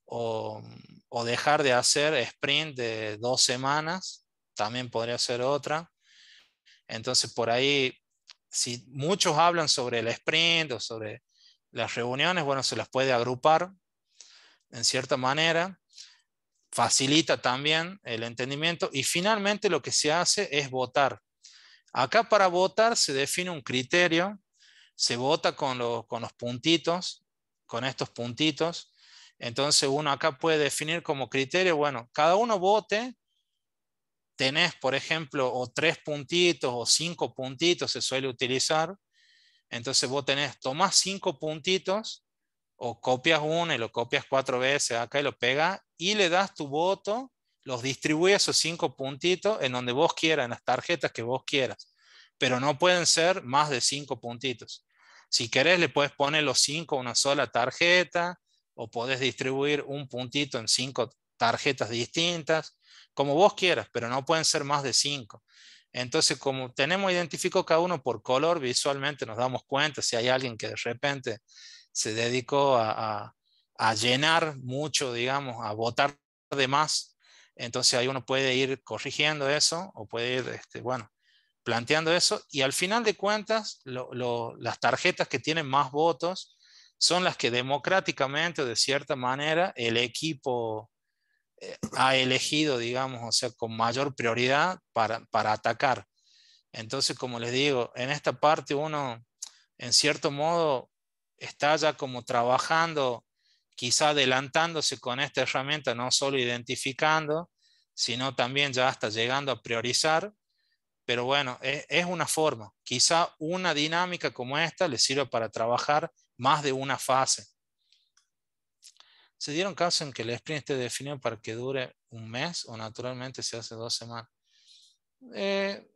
o dejar de hacer sprint de 2 semanas, también podría ser otra. Entonces, por ahí, si muchos hablan sobre el sprint o sobre las reuniones, bueno, se las puede agrupar en cierta manera, facilita también el entendimiento y finalmente lo que se hace es votar. Acá para votar se define un criterio, se vota con los puntitos, con estos puntitos. Entonces uno acá puede definir como criterio, bueno, cada uno vote, tenés por ejemplo o 3 puntitos o 5 puntitos se suele utilizar. Entonces vos tomás 5 puntitos o copias uno y lo copias 4 veces acá y lo pegas y le das tu voto, los distribuyes esos 5 puntitos en donde vos quieras, en las tarjetas que vos quieras, pero no pueden ser más de 5 puntitos. Si querés le puedes poner los 5 a una sola tarjeta o podés distribuir un puntito en 5 tarjetas distintas, como vos quieras, pero no pueden ser más de 5. Entonces, como tenemos identificado cada uno por color, visualmente nos damos cuenta si hay alguien que de repente se dedicó a llenar mucho, digamos, a votar de más. Entonces ahí uno puede ir corrigiendo eso o puede ir, bueno, planteando eso. Y al final de cuentas, las tarjetas que tienen más votos son las que democráticamente, de cierta manera, el equipo ha elegido, digamos, o sea, con mayor prioridad para atacar. Entonces, como les digo, en esta parte uno, en cierto modo, está ya como trabajando, quizá adelantándose con esta herramienta, no solo identificando, sino también ya hasta llegando a priorizar. Pero bueno, es una forma. Quizá una dinámica como esta le sirva para trabajar más de una fase. ¿Se dieron caso en que el sprint esté definido para que dure un mes o naturalmente se hace 2 semanas?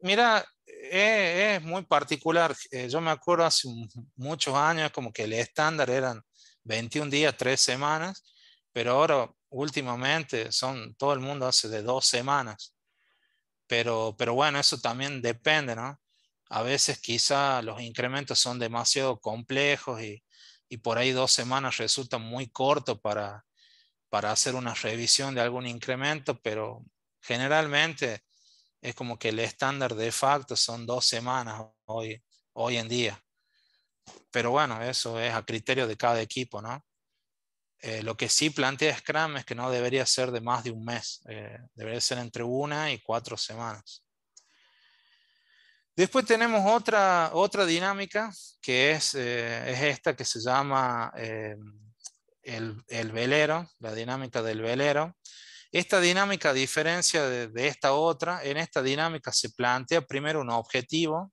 Mira, es muy particular. Yo me acuerdo hace muchos años como que el estándar eran 21 días, 3 semanas, pero ahora últimamente todo el mundo hace de 2 semanas. Pero bueno, eso también depende, ¿no? A veces quizá los incrementos son demasiado complejos y por ahí 2 semanas resulta muy corto para hacer una revisión de algún incremento, pero generalmente es como que el estándar de facto son 2 semanas hoy en día. Pero bueno, eso es a criterio de cada equipo, ¿no? Lo que sí plantea Scrum es que no debería ser de más de un mes, debería ser entre 1 y 4 semanas. Después tenemos otra dinámica que es esta que se llama el velero, la dinámica del velero. Esta dinámica, a diferencia de esta otra, en esta dinámica se plantea primero un objetivo.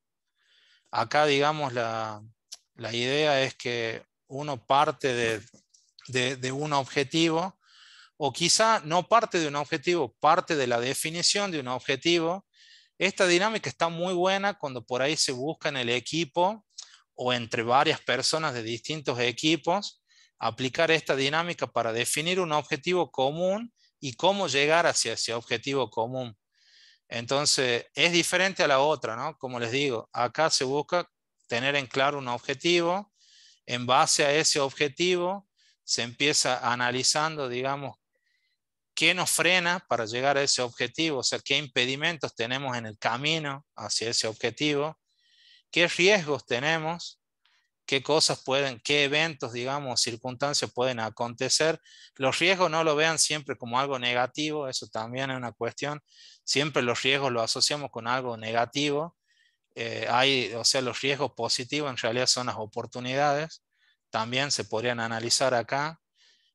Acá, digamos, la idea es que uno parte de un objetivo, o quizá no parte de un objetivo, parte de la definición de un objetivo. Esta dinámica está muy buena cuando por ahí se busca en el equipo o entre varias personas de distintos equipos, aplicar esta dinámica para definir un objetivo común y cómo llegar hacia ese objetivo común. Entonces, es diferente a la otra, ¿no? Como les digo, acá se busca tener en claro un objetivo. En base a ese objetivo, se empieza analizando, digamos, qué nos frena para llegar a ese objetivo, o sea, qué impedimentos tenemos en el camino hacia ese objetivo, qué riesgos tenemos, qué cosas pueden, qué eventos, digamos, circunstancias pueden acontecer. Los riesgos no lo vean siempre como algo negativo, eso también es una cuestión. Siempre los riesgos los asociamos con algo negativo. O sea, los riesgos positivos en realidad son las oportunidades. También se podrían analizar acá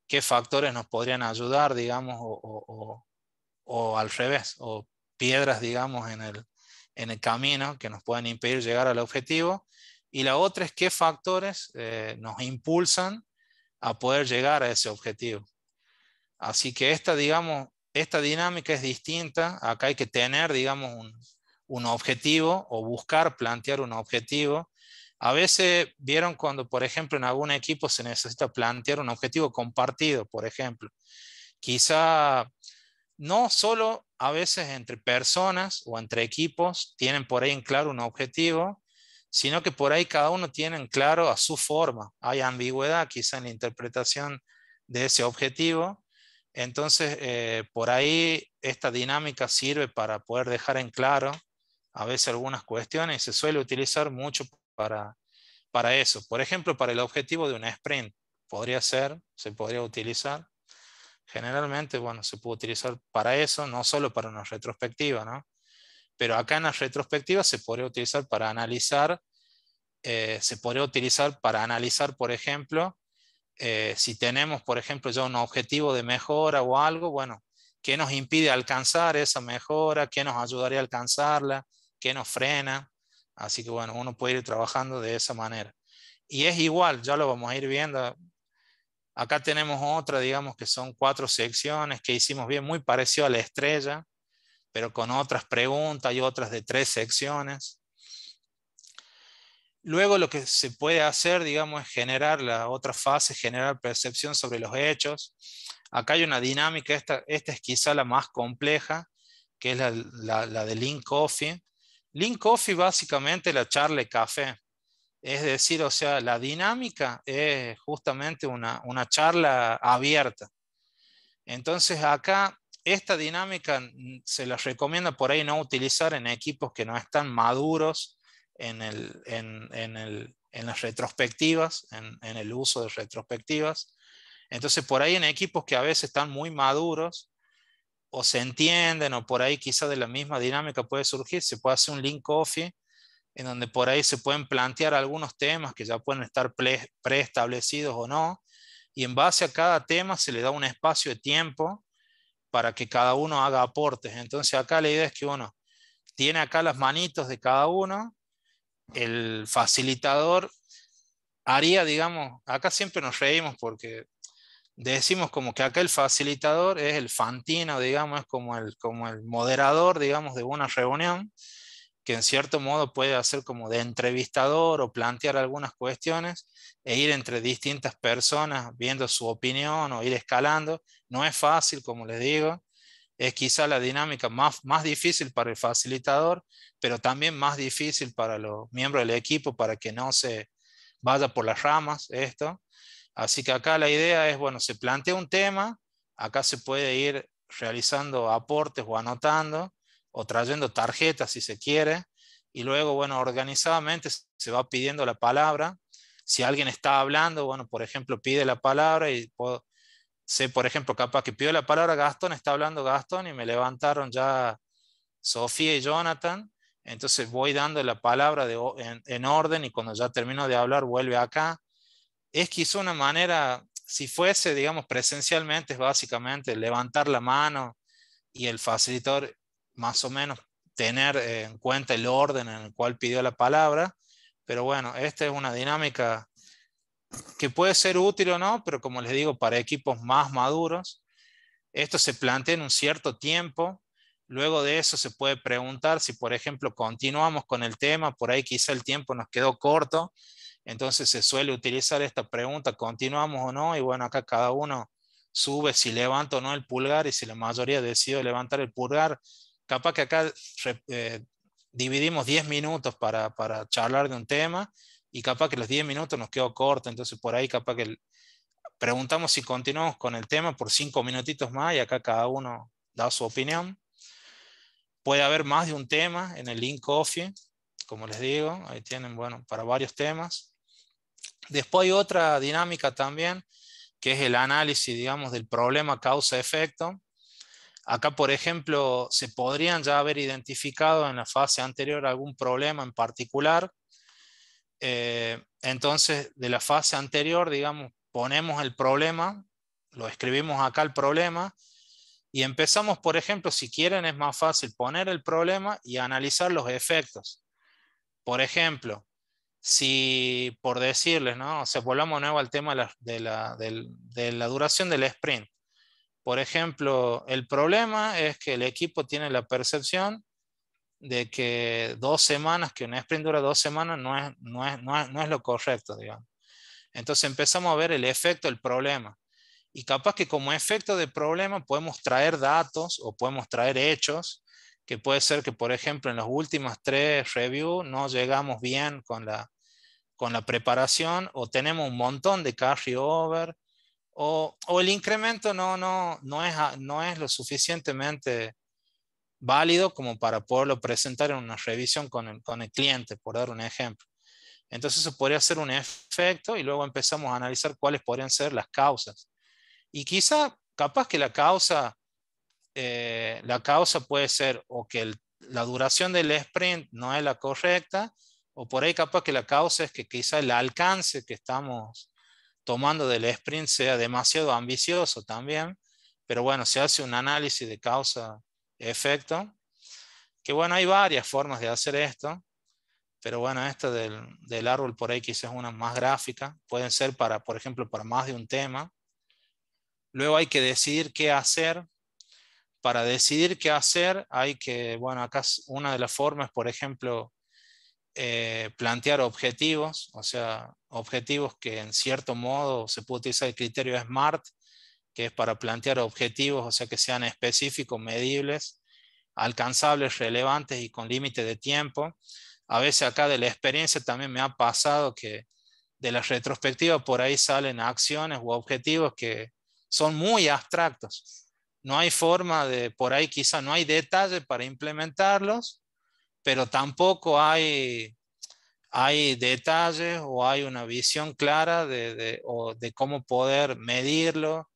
qué factores nos podrían ayudar, digamos, o al revés, o piedras, digamos, en el camino que nos pueden impedir llegar al objetivo. Y la otra es qué factores nos impulsan a poder llegar a ese objetivo. Así que digamos, esta dinámica es distinta. Acá hay que tener, digamos, un objetivo o buscar plantear un objetivo. A veces vieron cuando, por ejemplo, en algún equipo se necesita plantear un objetivo compartido, por ejemplo. Quizá no solo a veces entre personas o entre equipos tienen por ahí en claro un objetivo, sino que por ahí cada uno tiene en claro a su forma. Hay ambigüedad quizá en la interpretación de ese objetivo. Entonces, por ahí esta dinámica sirve para poder dejar en claro a veces algunas cuestiones y se suele utilizar mucho para eso. Por ejemplo, para el objetivo de un sprint, se podría utilizar. Generalmente, bueno, se puede utilizar para eso, no solo para una retrospectiva, ¿no? Pero acá en la retrospectiva se podría utilizar para analizar, por ejemplo, si tenemos, por ejemplo, ya un objetivo de mejora o algo, bueno, ¿qué nos impide alcanzar esa mejora? ¿Qué nos ayudaría a alcanzarla? ¿Qué nos frena? Así que, bueno, uno puede ir trabajando de esa manera. Y es igual, ya lo vamos a ir viendo. Acá tenemos otra, digamos que son 4 secciones que hicimos bien, muy parecido a la estrella, pero con otras preguntas y otras de 3 secciones. Luego lo que se puede hacer, digamos, es generar la otra fase, generar percepción sobre los hechos. Acá hay una dinámica, esta es quizá la más compleja, que es la de Lean Coffee. Lean Coffee básicamente la charla de café. Es decir, o sea, la dinámica es justamente una charla abierta. Entonces acá esta dinámica se la recomienda por ahí no utilizar en equipos que no están maduros en las retrospectivas, en el uso de retrospectivas. Entonces por ahí en equipos que a veces están muy maduros o se entienden o por ahí quizá de la misma dinámica puede surgir, se puede hacer un Lean Coffee en donde por ahí se pueden plantear algunos temas que ya pueden estar preestablecidos o no, y en base a cada tema se le da un espacio de tiempo para que cada uno haga aportes. Entonces acá la idea es que uno tiene acá las manitos de cada uno, el facilitador haría, digamos, acá siempre nos reímos porque decimos como que acá el facilitador es el fantino, digamos, es como el moderador, digamos, de una reunión, que en cierto modo puede hacer como de entrevistador o plantear algunas cuestiones e ir entre distintas personas viendo su opinión o ir escalando. No es fácil, como les digo, es quizá la dinámica más difícil para el facilitador, pero también más difícil para los miembros del equipo para que no se vaya por las ramas esto. Así que acá la idea es, bueno, se plantea un tema, acá se puede ir realizando aportes o anotando o trayendo tarjetas si se quiere, y luego, bueno, organizadamente se va pidiendo la palabra. Si alguien está hablando, bueno, por ejemplo, pide la palabra y sé, por ejemplo, capaz que pidió la palabra Gastón, está hablando Gastón y me levantaron ya Sofía y Jonathan, entonces voy dando la palabra en orden y cuando ya termino de hablar vuelve acá. Es quizá una manera, si fuese, digamos, presencialmente, es básicamente levantar la mano y el facilitador más o menos tener en cuenta el orden en el cual pidió la palabra. Pero bueno, esta es una dinámica que puede ser útil o no, pero como les digo, para equipos más maduros, esto se plantea en un cierto tiempo. Luego de eso se puede preguntar si, por ejemplo, continuamos con el tema, por ahí quizá el tiempo nos quedó corto, entonces se suele utilizar esta pregunta, ¿continuamos o no? Y bueno, acá cada uno sube si levanta o no el pulgar y si la mayoría decide levantar el pulgar, capaz que acá dividimos 10 minutos para charlar de un tema y capaz que los 10 minutos nos quedó corto, entonces por ahí capaz que preguntamos si continuamos con el tema por 5 minutitos más y acá cada uno da su opinión. Puede haber más de un tema en el link Coffee, como les digo, ahí tienen, bueno, para varios temas. Después hay otra dinámica también, que es el análisis, digamos, del problema causa-efecto. Acá, por ejemplo, se podrían ya haber identificado en la fase anterior algún problema en particular. Entonces, de la fase anterior, digamos, ponemos el problema, lo escribimos acá el problema, y empezamos, por ejemplo, si quieren es más fácil poner el problema y analizar los efectos. Por ejemplo, si por decirles, ¿no? O sea, volvamos de nuevo al tema de la duración del sprint. Por ejemplo, el problema es que el equipo tiene la percepción de que 2 semanas, que un sprint dura 2 semanas, no es lo correcto, digamos. Entonces empezamos a ver el efecto del problema. Y capaz que como efecto del problema podemos traer datos o podemos traer hechos, que puede ser que, por ejemplo, en las últimas 3 reviews no llegamos bien con la preparación, o tenemos un montón de carry over, o el incremento no es lo suficientemente válido como para poderlo presentar en una revisión con el cliente, por dar un ejemplo. Entonces eso podría ser un efecto y luego empezamos a analizar cuáles podrían ser las causas. Y quizá, capaz que la causa puede ser o que la duración del sprint no es la correcta, o por ahí capaz que la causa es que quizá el alcance que estamos tomando del sprint sea demasiado ambicioso también. Pero bueno, se hace un análisis de causa-efecto, que bueno, hay varias formas de hacer esto, pero bueno, esto del árbol por ahí quizás es una más gráfica, pueden ser para, por ejemplo, para más de un tema. Luego hay que decidir qué hacer. Para decidir qué hacer hay que, bueno, acá una de las formas, por ejemplo, plantear objetivos, o sea, objetivos que en cierto modo se puede utilizar el criterio SMART, que es para plantear objetivos, o sea, que sean específicos, medibles, alcanzables, relevantes y con límite de tiempo. A veces acá de la experiencia también me ha pasado que de la retrospectiva por ahí salen acciones u objetivos que son muy abstractos. No hay forma de, por ahí quizá no hay detalle para implementarlos, pero tampoco hay detalles o hay una visión clara de cómo poder medirlo,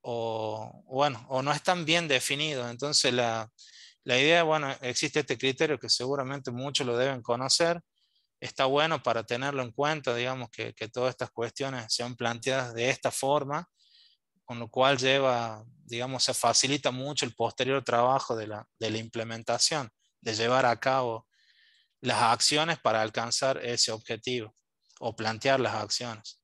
o bueno, o no están bien definidos. Entonces la idea, bueno, existe este criterio que seguramente muchos lo deben conocer. Está bueno para tenerlo en cuenta, digamos, que todas estas cuestiones sean planteadas de esta forma, con lo cual digamos, se facilita mucho el posterior trabajo de la implementación, de llevar a cabo las acciones para alcanzar ese objetivo o plantear las acciones.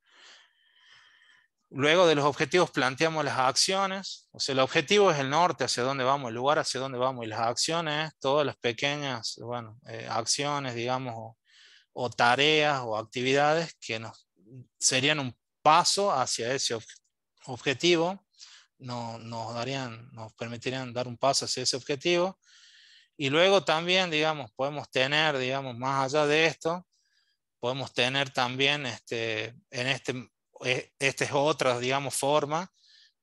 Luego de los objetivos planteamos las acciones, o sea, el objetivo es el norte, hacia dónde vamos, el lugar hacia dónde vamos, y las acciones, todas las pequeñas, bueno, acciones, digamos, o tareas o actividades que serían un paso hacia ese objetivo, nos permitirían dar un paso hacia ese objetivo. Y luego también, digamos, podemos tener, digamos, más allá de esto, podemos tener también, esta es otra, digamos, forma,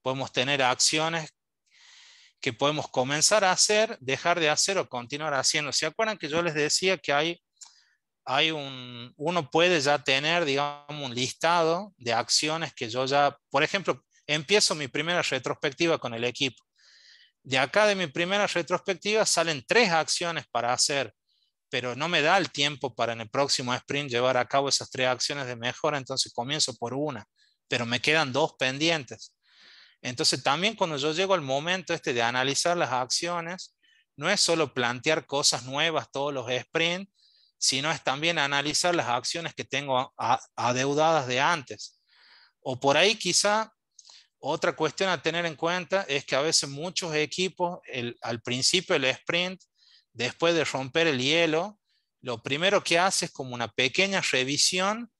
podemos tener acciones que podemos comenzar a hacer, dejar de hacer o continuar haciendo. ¿Se acuerdan que yo les decía que uno puede ya tener, digamos, un listado de acciones que yo ya, por ejemplo, empiezo mi primera retrospectiva con el equipo. De acá de mi primera retrospectiva salen 3 acciones para hacer, pero no me da el tiempo para en el próximo sprint llevar a cabo esas 3 acciones de mejora, entonces comienzo por una, pero me quedan 2 pendientes. Entonces también cuando yo llego al momento de analizar las acciones, no es solo plantear cosas nuevas todos los sprints, sino es también analizar las acciones que tengo adeudadas de antes. O por ahí quizá otra cuestión a tener en cuenta es que a veces muchos equipos al principio del sprint, después de romper el hielo, lo primero que hace es como una pequeña revisión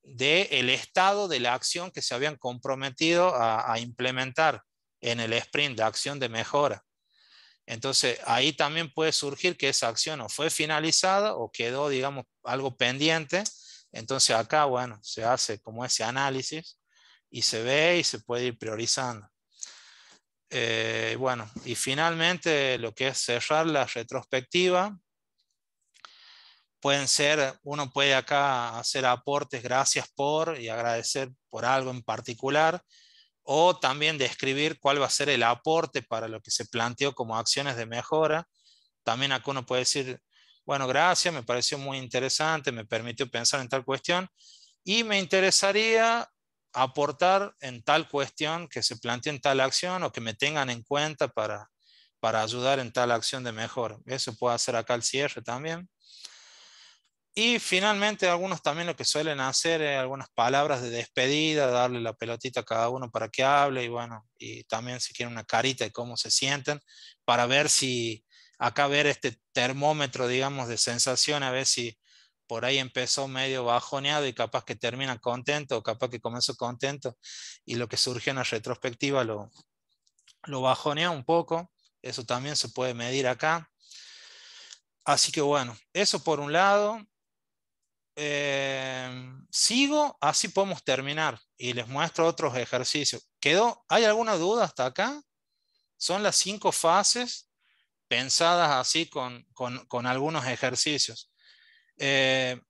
del estado de la acción que se habían comprometido a implementar en el sprint de acción de mejora. Entonces ahí también puede surgir que esa acción o fue finalizada o quedó, digamos, algo pendiente. Entonces acá, bueno, se hace como ese análisis y se ve y se puede ir priorizando. Bueno, y finalmente lo que es cerrar la retrospectiva, pueden ser, uno puede acá hacer aportes, gracias por, y agradecer por algo en particular, o también describir cuál va a ser el aporte para lo que se planteó como acciones de mejora. También acá uno puede decir, bueno, gracias, me pareció muy interesante, me permitió pensar en tal cuestión, y me interesaría aportar en tal cuestión que se plantee en tal acción o que me tengan en cuenta para ayudar en tal acción de mejora. Eso puede hacer acá el cierre también. Y finalmente algunos también lo que suelen hacer es algunas palabras de despedida, darle la pelotita a cada uno para que hable y bueno, y también si quieren una carita de cómo se sienten para ver si, acá ver este termómetro, digamos, de sensación, a ver si por ahí empezó medio bajoneado y capaz que termina contento o capaz que comenzó contento y lo que surgió en la retrospectiva lo bajonea un poco. Eso también se puede medir acá. Así que bueno, eso por un lado. Sigo, así podemos terminar y les muestro otros ejercicios. ¿Hay alguna duda hasta acá? Son las 5 fases pensadas así con algunos ejercicios. Eh,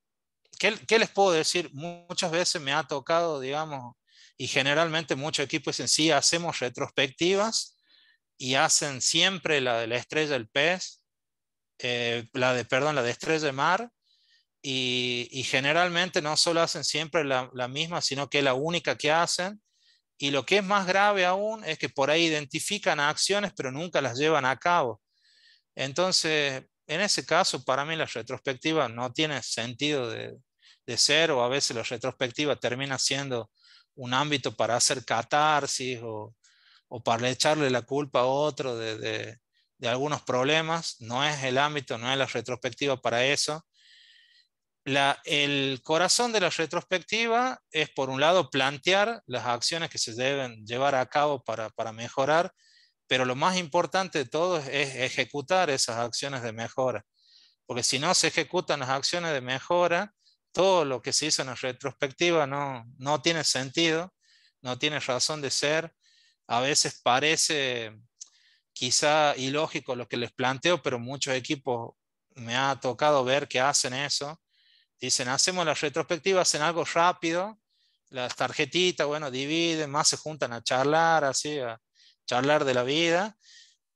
¿qué les puedo decir? Muchas veces me ha tocado, digamos, y generalmente muchos equipos dicen, sí, hacemos retrospectivas y hacen siempre la de la estrella del pez, la de estrella de mar. Y generalmente no solo hacen siempre la misma, sino que es la única que hacen. Y lo que es más grave aún es que por ahí identifican acciones, pero nunca las llevan a cabo. Entonces, en ese caso, para mí la retrospectiva no tiene sentido de ser, o a veces la retrospectiva termina siendo un ámbito para hacer catarsis o para echarle la culpa a otro de algunos problemas. No es el ámbito, no es la retrospectiva para eso. El corazón de la retrospectiva es, por un lado, plantear las acciones que se deben llevar a cabo para mejorar, pero lo más importante de todo es ejecutar esas acciones de mejora, porque si no se ejecutan las acciones de mejora, todo lo que se hizo en la retrospectiva no tiene sentido, no tiene razón de ser. A veces parece quizá ilógico lo que les planteo, pero muchos equipos me ha tocado ver que hacen eso. Dicen, hacemos la retrospectiva, hacen algo rápido, las tarjetitas, bueno, dividen, más se juntan a charlar, así, a charlar de la vida,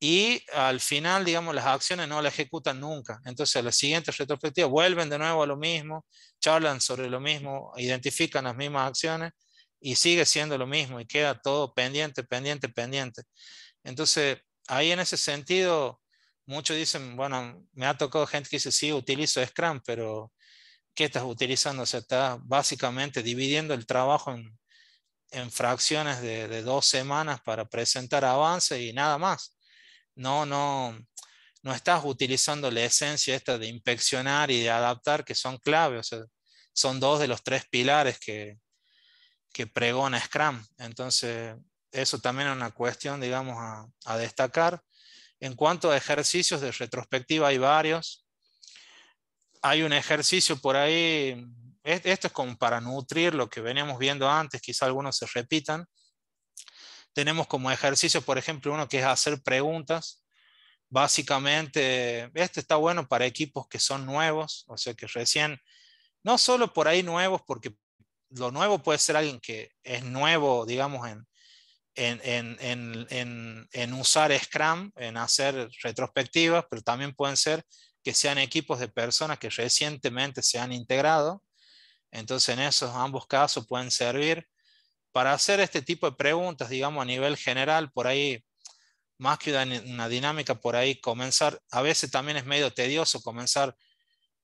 y al final, digamos, las acciones no las ejecutan nunca. Entonces, a la siguiente retrospectiva vuelven de nuevo a lo mismo, charlan sobre lo mismo, identifican las mismas acciones, y sigue siendo lo mismo, y queda todo pendiente, pendiente, pendiente. Entonces, ahí en ese sentido, muchos dicen, bueno, me ha tocado gente que dice, sí, utilizo Scrum, pero ¿qué estás utilizando? O sea, estás básicamente dividiendo el trabajo en fracciones de 2 semanas para presentar avance y nada más. No estás utilizando la esencia esta de inspeccionar y de adaptar, que son clave. O sea, son 2 de los 3 pilares que pregona Scrum. Entonces, eso también es una cuestión, digamos, a destacar. En cuanto a ejercicios de retrospectiva, hay varios. Hay un ejercicio por ahí, esto es como para nutrir lo que veníamos viendo antes, quizá algunos se repitan. Tenemos como ejercicio, por ejemplo, uno que es hacer preguntas. Básicamente, este está bueno para equipos que son nuevos, o sea que recién, no solo por ahí nuevos, porque lo nuevo puede ser alguien que es nuevo, digamos, en usar Scrum, en hacer retrospectivas, pero también pueden ser que sean equipos de personas que recientemente se han integrado. Entonces, en esos ambos casos pueden servir para hacer este tipo de preguntas, digamos, a nivel general, por ahí, más que una dinámica, por ahí comenzar, a veces también es medio tedioso comenzar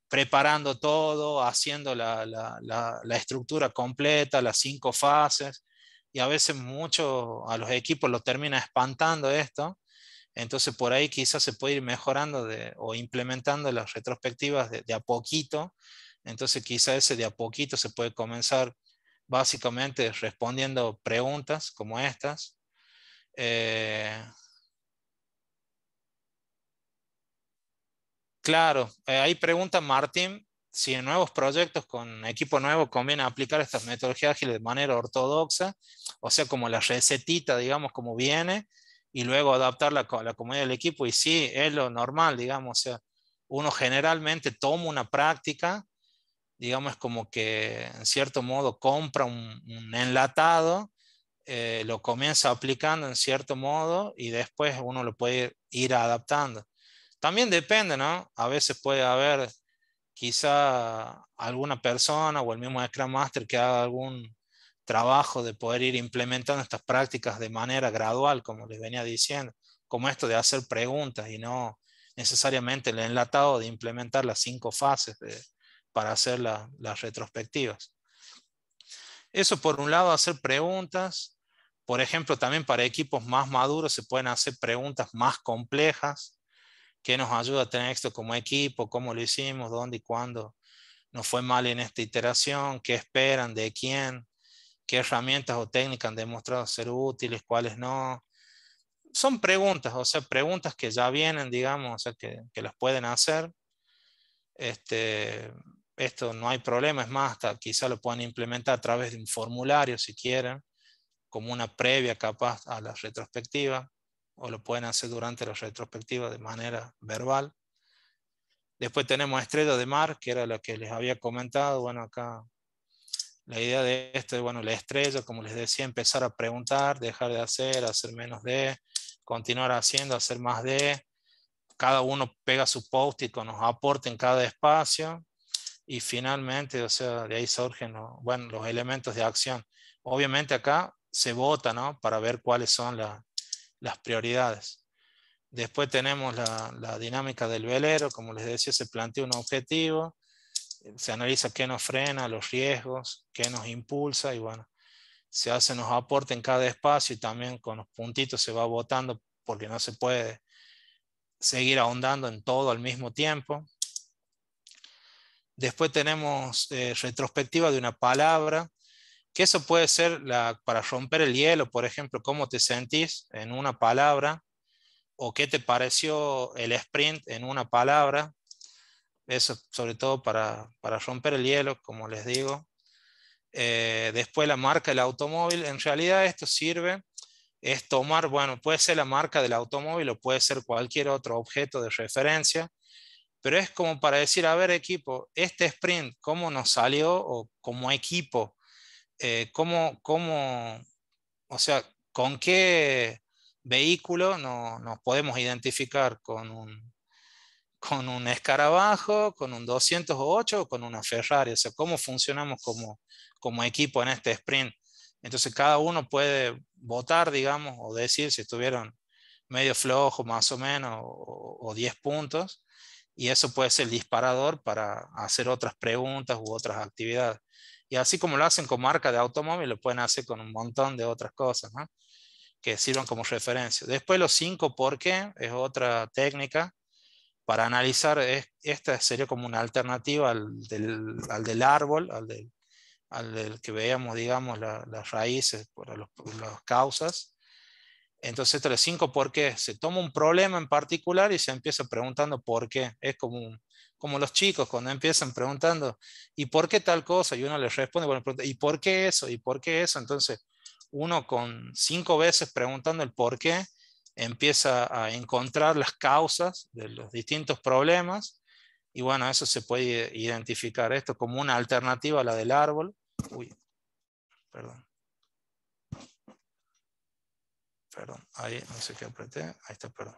preparando todo, haciendo la estructura completa, las 5 fases, y a veces mucho a los equipos lo termina espantando esto. Entonces por ahí quizás se puede ir mejorando o implementando las retrospectivas de a poquito. Entonces quizás ese de a poquito se puede comenzar básicamente respondiendo preguntas como estas. Eh, claro, ahí pregunta Martín, si en nuevos proyectos con equipo nuevo conviene aplicar estas metodologías ágiles de manera ortodoxa, o sea, como la recetita, digamos, como viene, y luego adaptarla a la comunidad del equipo, y sí, es lo normal, digamos, o sea, uno generalmente toma una práctica, digamos, como que en cierto modo compra un enlatado, lo comienza aplicando en cierto modo y después uno lo puede ir adaptando. También depende, ¿no? A veces puede haber quizá alguna persona o el mismo Scrum Master que haga algún trabajo de poder ir implementando estas prácticas de manera gradual, como les venía diciendo, como esto de hacer preguntas y no necesariamente el enlatado de implementar las 5 fases para hacer las retrospectivas. Eso por un lado, hacer preguntas. Por ejemplo, también para equipos más maduros se pueden hacer preguntas más complejas. ¿Qué nos ayuda a tener esto como equipo? ¿Cómo lo hicimos? ¿Dónde y cuándo nos fue mal en esta iteración? ¿Qué esperan? ¿De quién? ¿Qué herramientas o técnicas han demostrado ser útiles? ¿Cuáles no? Son preguntas, o sea, preguntas que ya vienen, digamos, o sea, que las pueden hacer. Esto no hay problema, es más, hasta quizá lo puedan implementar a través de un formulario si quieren, como una previa capaz a la retrospectiva, o lo pueden hacer durante la retrospectiva de manera verbal. Después tenemos Estrella de Mar, que era la que les había comentado. Bueno, acá la idea de esto es, bueno, la estrella, como les decía, empezar a preguntar, dejar de hacer menos de, continuar haciendo, hacer más de. Cada uno pega su post-it con los aportes en cada espacio. Y finalmente, o sea, de ahí surgen bueno, los elementos de acción. Obviamente acá se vota, ¿no? Para ver cuáles son las prioridades. Después tenemos la dinámica del velero, como les decía, se plantea un objetivo, se analiza qué nos frena, los riesgos, qué nos impulsa y bueno, se hacen los aportes en cada espacio y también con los puntitos se va votando porque no se puede seguir ahondando en todo al mismo tiempo. Después tenemos retrospectiva de una palabra, que eso puede ser para romper el hielo, por ejemplo, cómo te sentís en una palabra o qué te pareció el sprint en una palabra. Eso sobre todo para romper el hielo, como les digo. Después la marca del automóvil. En realidad esto sirve, es tomar, bueno, puede ser la marca del automóvil o puede ser cualquier otro objeto de referencia, pero es como para decir, a ver equipo, este sprint, ¿cómo nos salió? O como equipo, o sea, ¿con qué vehículo nos podemos identificar? ¿Con un escarabajo, con un 208 o con una Ferrari? O sea, ¿cómo funcionamos como equipo en este sprint? Entonces cada uno puede votar, digamos, o decir si estuvieron medio flojos más o menos, o 10 puntos, y eso puede ser el disparador para hacer otras preguntas u otras actividades. Y así como lo hacen con marca de automóvil, lo pueden hacer con un montón de otras cosas, ¿no? Que sirvan como referencia. Después los 5 por qué es otra técnica para analizar. Esta sería como una alternativa al del árbol, al del que veíamos, digamos, las raíces, por las causas. Entonces, esto de 5 por qué. Se toma un problema en particular y se empieza preguntando por qué. Es como los chicos cuando empiezan preguntando, ¿y por qué tal cosa? Y uno les responde, bueno, ¿y por qué eso? ¿Y por qué eso? Entonces, uno con 5 veces preguntando el por qué, empieza a encontrar las causas de los distintos problemas. Y bueno, eso se puede identificar esto como una alternativa a la del árbol. Uy, perdón. Perdón, ahí no sé qué apreté. Ahí está, perdón.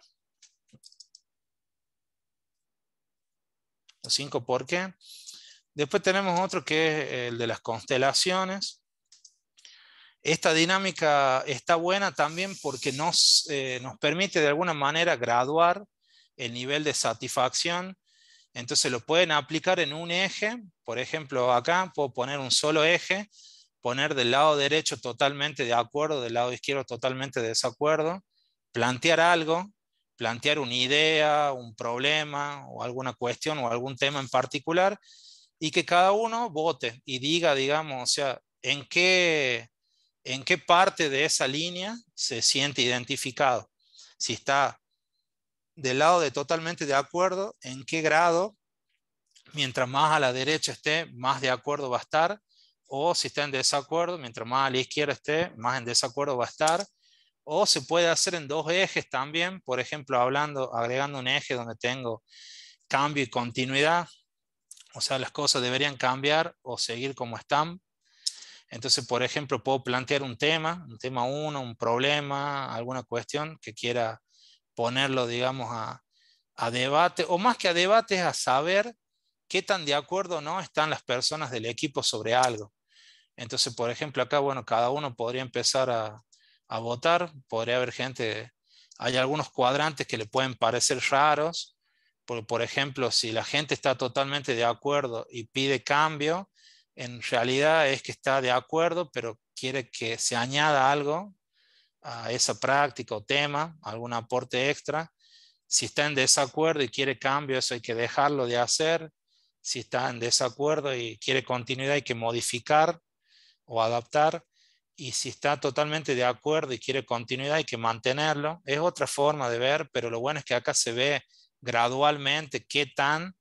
Los 5 por qué. Después tenemos otro que es el de las constelaciones. Esta dinámica está buena también porque nos permite de alguna manera graduar el nivel de satisfacción. Entonces lo pueden aplicar en un eje. Por ejemplo, acá puedo poner un solo eje, poner del lado derecho totalmente de acuerdo, del lado izquierdo totalmente de desacuerdo, plantear algo, plantear una idea, un problema o alguna cuestión o algún tema en particular y que cada uno vote y diga, digamos, o sea, en qué parte de esa línea se siente identificado. Si está del lado de totalmente de acuerdo, en qué grado mientras más a la derecha esté, más de acuerdo va a estar, o si está en desacuerdo, mientras más a la izquierda esté, más en desacuerdo va a estar, o se puede hacer en dos ejes también, por ejemplo, agregando un eje donde tengo cambio y continuidad, o sea, las cosas deberían cambiar o seguir como están. Entonces, por ejemplo, puedo plantear un tema 1, un problema, alguna cuestión que quiera ponerlo, digamos, a debate, o más que a debate, es a saber qué tan de acuerdo o no están las personas del equipo sobre algo. Entonces, por ejemplo, acá, bueno, cada uno podría empezar a votar, podría haber gente, hay algunos cuadrantes que le pueden parecer raros, porque, por ejemplo, si la gente está totalmente de acuerdo y pide cambio, en realidad es que está de acuerdo, pero quiere que se añada algo a esa práctica o tema, algún aporte extra. Si está en desacuerdo y quiere cambio, eso hay que dejarlo de hacer. Si está en desacuerdo y quiere continuidad, hay que modificar o adaptar. Y si está totalmente de acuerdo y quiere continuidad, hay que mantenerlo. Es otra forma de ver, pero lo bueno es que acá se ve gradualmente qué tan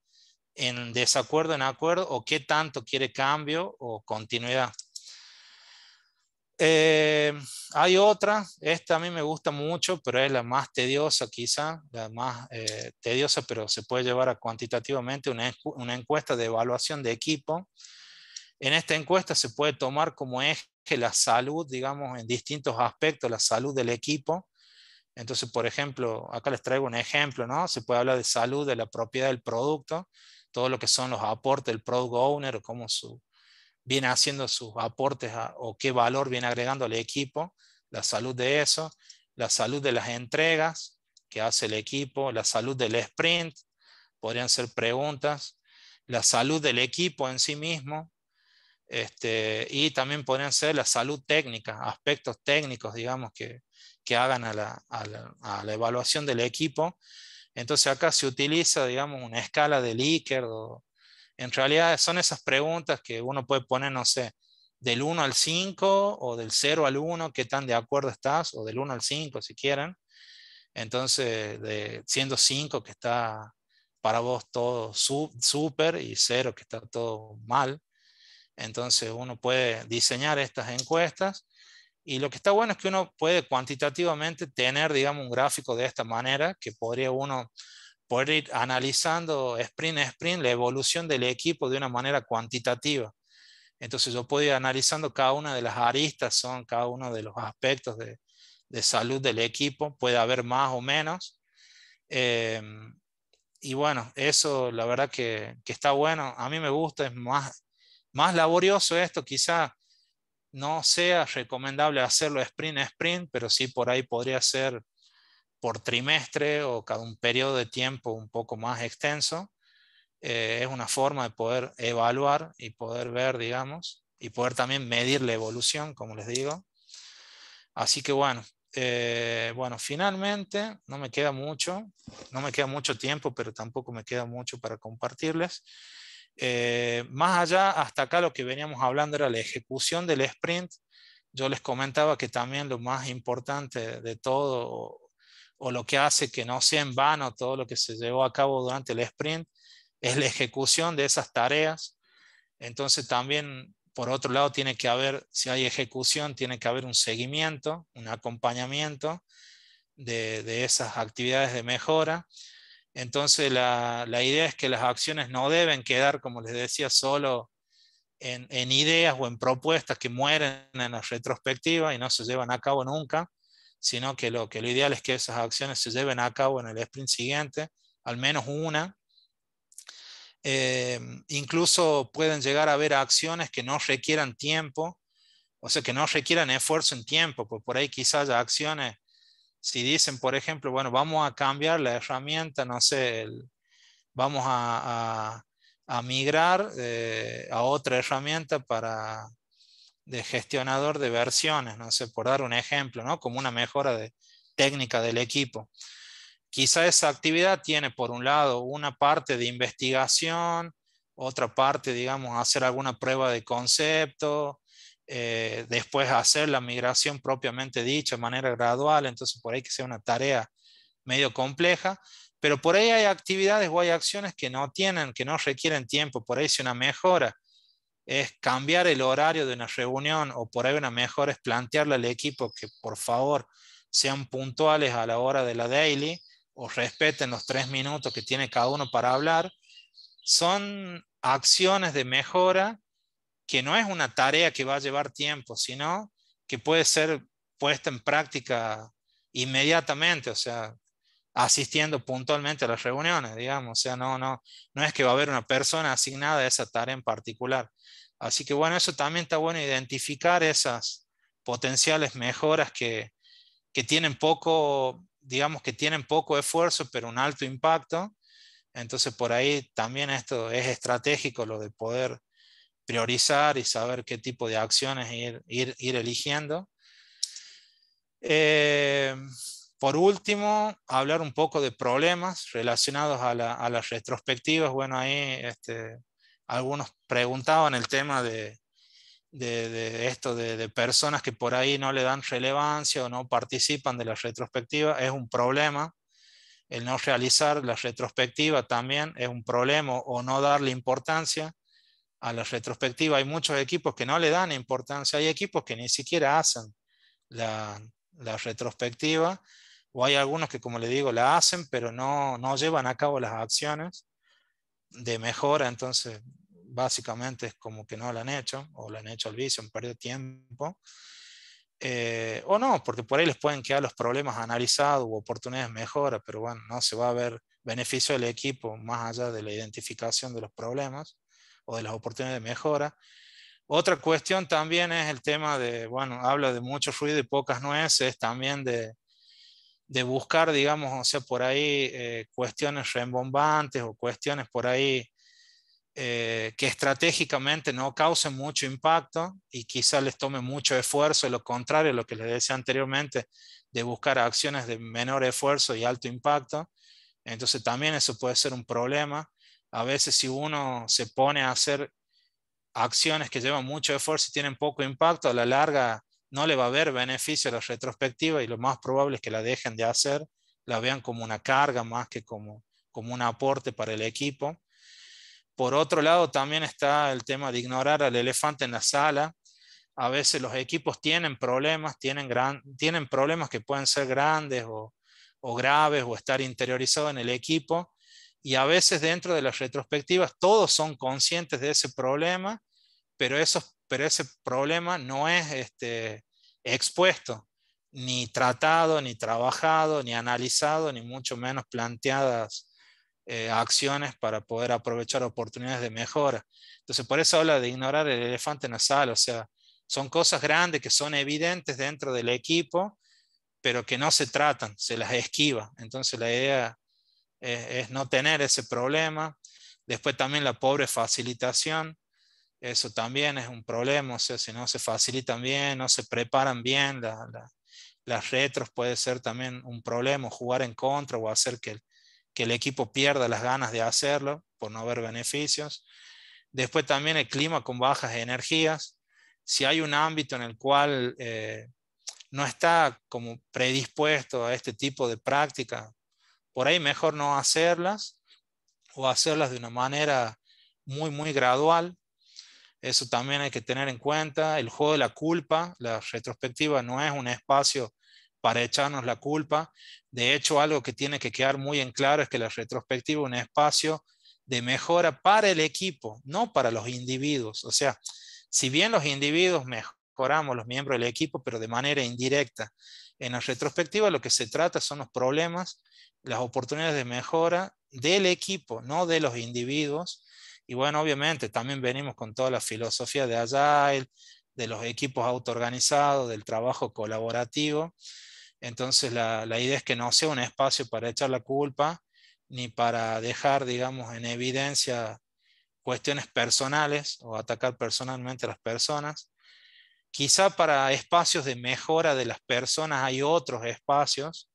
en desacuerdo, en acuerdo, o qué tanto quiere cambio o continuidad. Eh, Hay otra, esta a mí me gusta mucho, pero es la más tediosa quizá, la más tediosa, pero se puede llevar a cuantitativamente una encuesta de evaluación de equipo. En esta encuesta se puede tomar como eje la salud, digamos, en distintos aspectos, la salud del equipo. Entonces, por ejemplo, acá les traigo un ejemplo, ¿no? Se puede hablar de salud de la propiedad del producto, todo lo que son los aportes del product owner, o cómo viene haciendo sus aportes o qué valor viene agregando al equipo, la salud de eso, la salud de las entregas que hace el equipo, la salud del sprint, podrían ser preguntas, la salud del equipo en sí mismo, y también podrían ser la salud técnica, aspectos técnicos, digamos, que hagan a la evaluación del equipo. Entonces acá se utiliza, digamos, una escala de Likert. En realidad son esas preguntas que uno puede poner, no sé, del 1 al 5 o del 0 al 1, qué tan de acuerdo estás, o del 1 al 5 si quieren. Entonces, siendo 5 que está para vos todo súper y 0 que está todo mal. Entonces uno puede diseñar estas encuestas y lo que está bueno es que uno puede cuantitativamente tener, digamos, un gráfico de esta manera que podría uno poder ir analizando sprint a sprint la evolución del equipo de una manera cuantitativa. Entonces yo puedo ir analizando cada una de las aristas, son cada uno de los aspectos de salud del equipo, puede haber más o menos. Eh, y bueno, eso la verdad que está bueno, a mí me gusta, es más laborioso esto, quizá no sea recomendable hacerlo sprint a sprint, pero sí por ahí podría ser por trimestre o cada un periodo de tiempo un poco más extenso. Es una forma de poder evaluar y poder ver, digamos, y poder también medir la evolución, como les digo. Así que bueno, finalmente no me queda mucho tiempo, pero tampoco me queda mucho para compartirles. Más allá, hasta acá lo que veníamos hablando era la ejecución del sprint. Yo les comentaba que también lo más importante de todo, o lo que hace que no sea en vano todo lo que se llevó a cabo durante el sprint, es la ejecución de esas tareas. Entonces también, por otro lado, tiene que haber, si hay ejecución, tiene que haber un seguimiento, un acompañamiento de esas actividades de mejora. Entonces la idea es que las acciones no deben quedar, como les decía, solo en ideas o en propuestas que mueren en la retrospectiva y no se llevan a cabo nunca, sino que lo ideal es que esas acciones se lleven a cabo en el sprint siguiente, al menos una. Incluso pueden llegar a haber acciones que no requieran tiempo, o sea, que no requieran esfuerzo en tiempo, pues por ahí quizás haya acciones, si dicen, por ejemplo, bueno, vamos a cambiar la herramienta, no sé, vamos a migrar a otra herramienta de gestionador de versiones, no sé, por dar un ejemplo, ¿no? Como una mejora técnica del equipo. Quizá esa actividad tiene por un lado una parte de investigación, otra parte, digamos, hacer alguna prueba de concepto, después hacer la migración propiamente dicha de manera gradual, entonces por ahí que sea una tarea medio compleja, Pero por ahí hay actividades o hay acciones que no requieren tiempo. Por ahí si una mejora es cambiar el horario de una reunión, o por ahí una mejora es plantearle al equipo que por favor sean puntuales a la hora de la daily o respeten los 3 minutos que tiene cada uno para hablar. Son acciones de mejora que no es una tarea que va a llevar tiempo, sino que puede ser puesta en práctica inmediatamente, o sea, asistiendo puntualmente a las reuniones, digamos, o sea, no es que va a haber una persona asignada a esa tarea en particular. Así que bueno, eso también está bueno, identificar esas potenciales mejoras que tienen poco, digamos que tienen poco esfuerzo, pero un alto impacto. Entonces por ahí también esto es estratégico, lo de poder priorizar y saber qué tipo de acciones ir eligiendo. Por último, hablar un poco de problemas relacionados a las retrospectivas. Bueno, ahí algunos preguntaban el tema de esto de personas que por ahí no le dan relevancia o no participan de la retrospectiva. Es un problema. El no realizar la retrospectiva también es un problema, o no darle importancia a la retrospectiva. Hay muchos equipos que no le dan importancia, hay equipos que ni siquiera hacen la retrospectiva, o hay algunos que, como le digo, la hacen, pero no llevan a cabo las acciones de mejora. Entonces básicamente es como que no la han hecho, o la han hecho al vicio, han perdido tiempo. O no, porque por ahí les pueden quedar los problemas analizados u oportunidades de mejora, pero bueno, no se va a ver beneficio del equipo más allá de la identificación de los problemas o de las oportunidades de mejora. Otra cuestión también es el tema de, bueno, habla de mucho ruido y pocas nueces, también de buscar, digamos, o sea, por ahí cuestiones rembombantes o cuestiones por ahí que estratégicamente no causen mucho impacto y quizás les tome mucho esfuerzo, lo contrario a lo que les decía anteriormente, de buscar acciones de menor esfuerzo y alto impacto. Entonces también eso puede ser un problema. A veces si uno se pone a hacer acciones que llevan mucho esfuerzo y tienen poco impacto, a la larga no le va a haber beneficio a la retrospectiva, y lo más probable es que la dejen de hacer, la vean como una carga más que como un aporte para el equipo. Por otro lado, también está el tema de ignorar al elefante en la sala. A veces los equipos tienen problemas, tienen problemas que pueden ser grandes o graves, o estar interiorizados en el equipo. Y a veces dentro de las retrospectivas todos son conscientes de ese problema, pero ese problema no es expuesto, ni tratado, ni trabajado, ni analizado, ni mucho menos planteadas acciones para poder aprovechar oportunidades de mejora. Entonces, por eso habla de ignorar el elefante en la sala. O sea, son cosas grandes que son evidentes dentro del equipo, pero que no se tratan, se las esquiva. Entonces, la idea es no tener ese problema. Después también la pobre facilitación. Eso también es un problema. O sea, si no se facilitan bien, no se preparan bien las retros, puede ser también un problema, jugar en contra o hacer que el equipo pierda las ganas de hacerlo por no haber beneficios. Después también el clima con bajas energías. Si hay un ámbito en el cual no está como predispuesto a este tipo de práctica, por ahí mejor no hacerlas, o hacerlas de una manera muy gradual. Eso también hay que tener en cuenta. El juego de la culpa, la retrospectiva no es un espacio para echarnos la culpa. De hecho, algo que tiene que quedar muy en claro es que la retrospectiva es un espacio de mejora para el equipo, no para los individuos. O sea, si bien los individuos mejoramos, los miembros del equipo, pero de manera indirecta, en la retrospectiva lo que se trata son los problemas, las oportunidades de mejora del equipo, no de los individuos. Y bueno, obviamente también venimos con toda la filosofía de Agile, de los equipos autoorganizados, del trabajo colaborativo. Entonces la idea es que no sea un espacio para echar la culpa, ni para dejar, digamos, en evidencia cuestiones personales o atacar personalmente a las personas. Quizá para espacios de mejora de las personas hay otros espacios,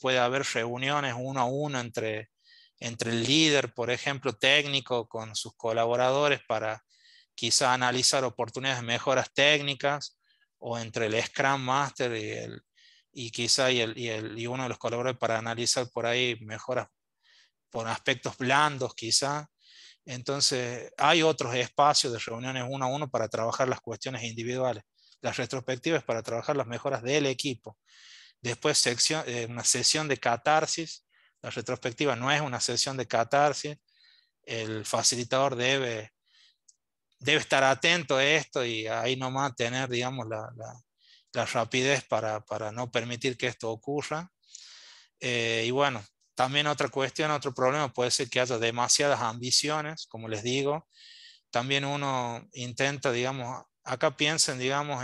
puede haber reuniones uno a uno entre el líder, por ejemplo, técnico, con sus colaboradores para quizá analizar oportunidades de mejoras técnicas, o entre el Scrum Master y quizá y uno de los colaboradores para analizar por ahí mejoras por aspectos blandos quizá. Entonces hay otros espacios de reuniones uno a uno para trabajar las cuestiones individuales. Las retrospectivas para trabajar las mejoras del equipo. Después una sesión de catarsis. La retrospectiva no es una sesión de catarsis. El facilitador debe estar atento a esto y ahí nomás tener, digamos, la rapidez para no permitir que esto ocurra. Y bueno, también otra cuestión, otro problema puede ser que haya demasiadas ambiciones, como les digo. También uno intenta, digamos, acá piensen, digamos,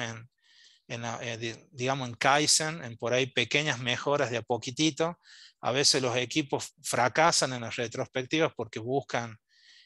digamos, en Kaizen, en por ahí pequeñas mejoras de a poquitito. A veces los equipos fracasan en las retrospectivas porque buscan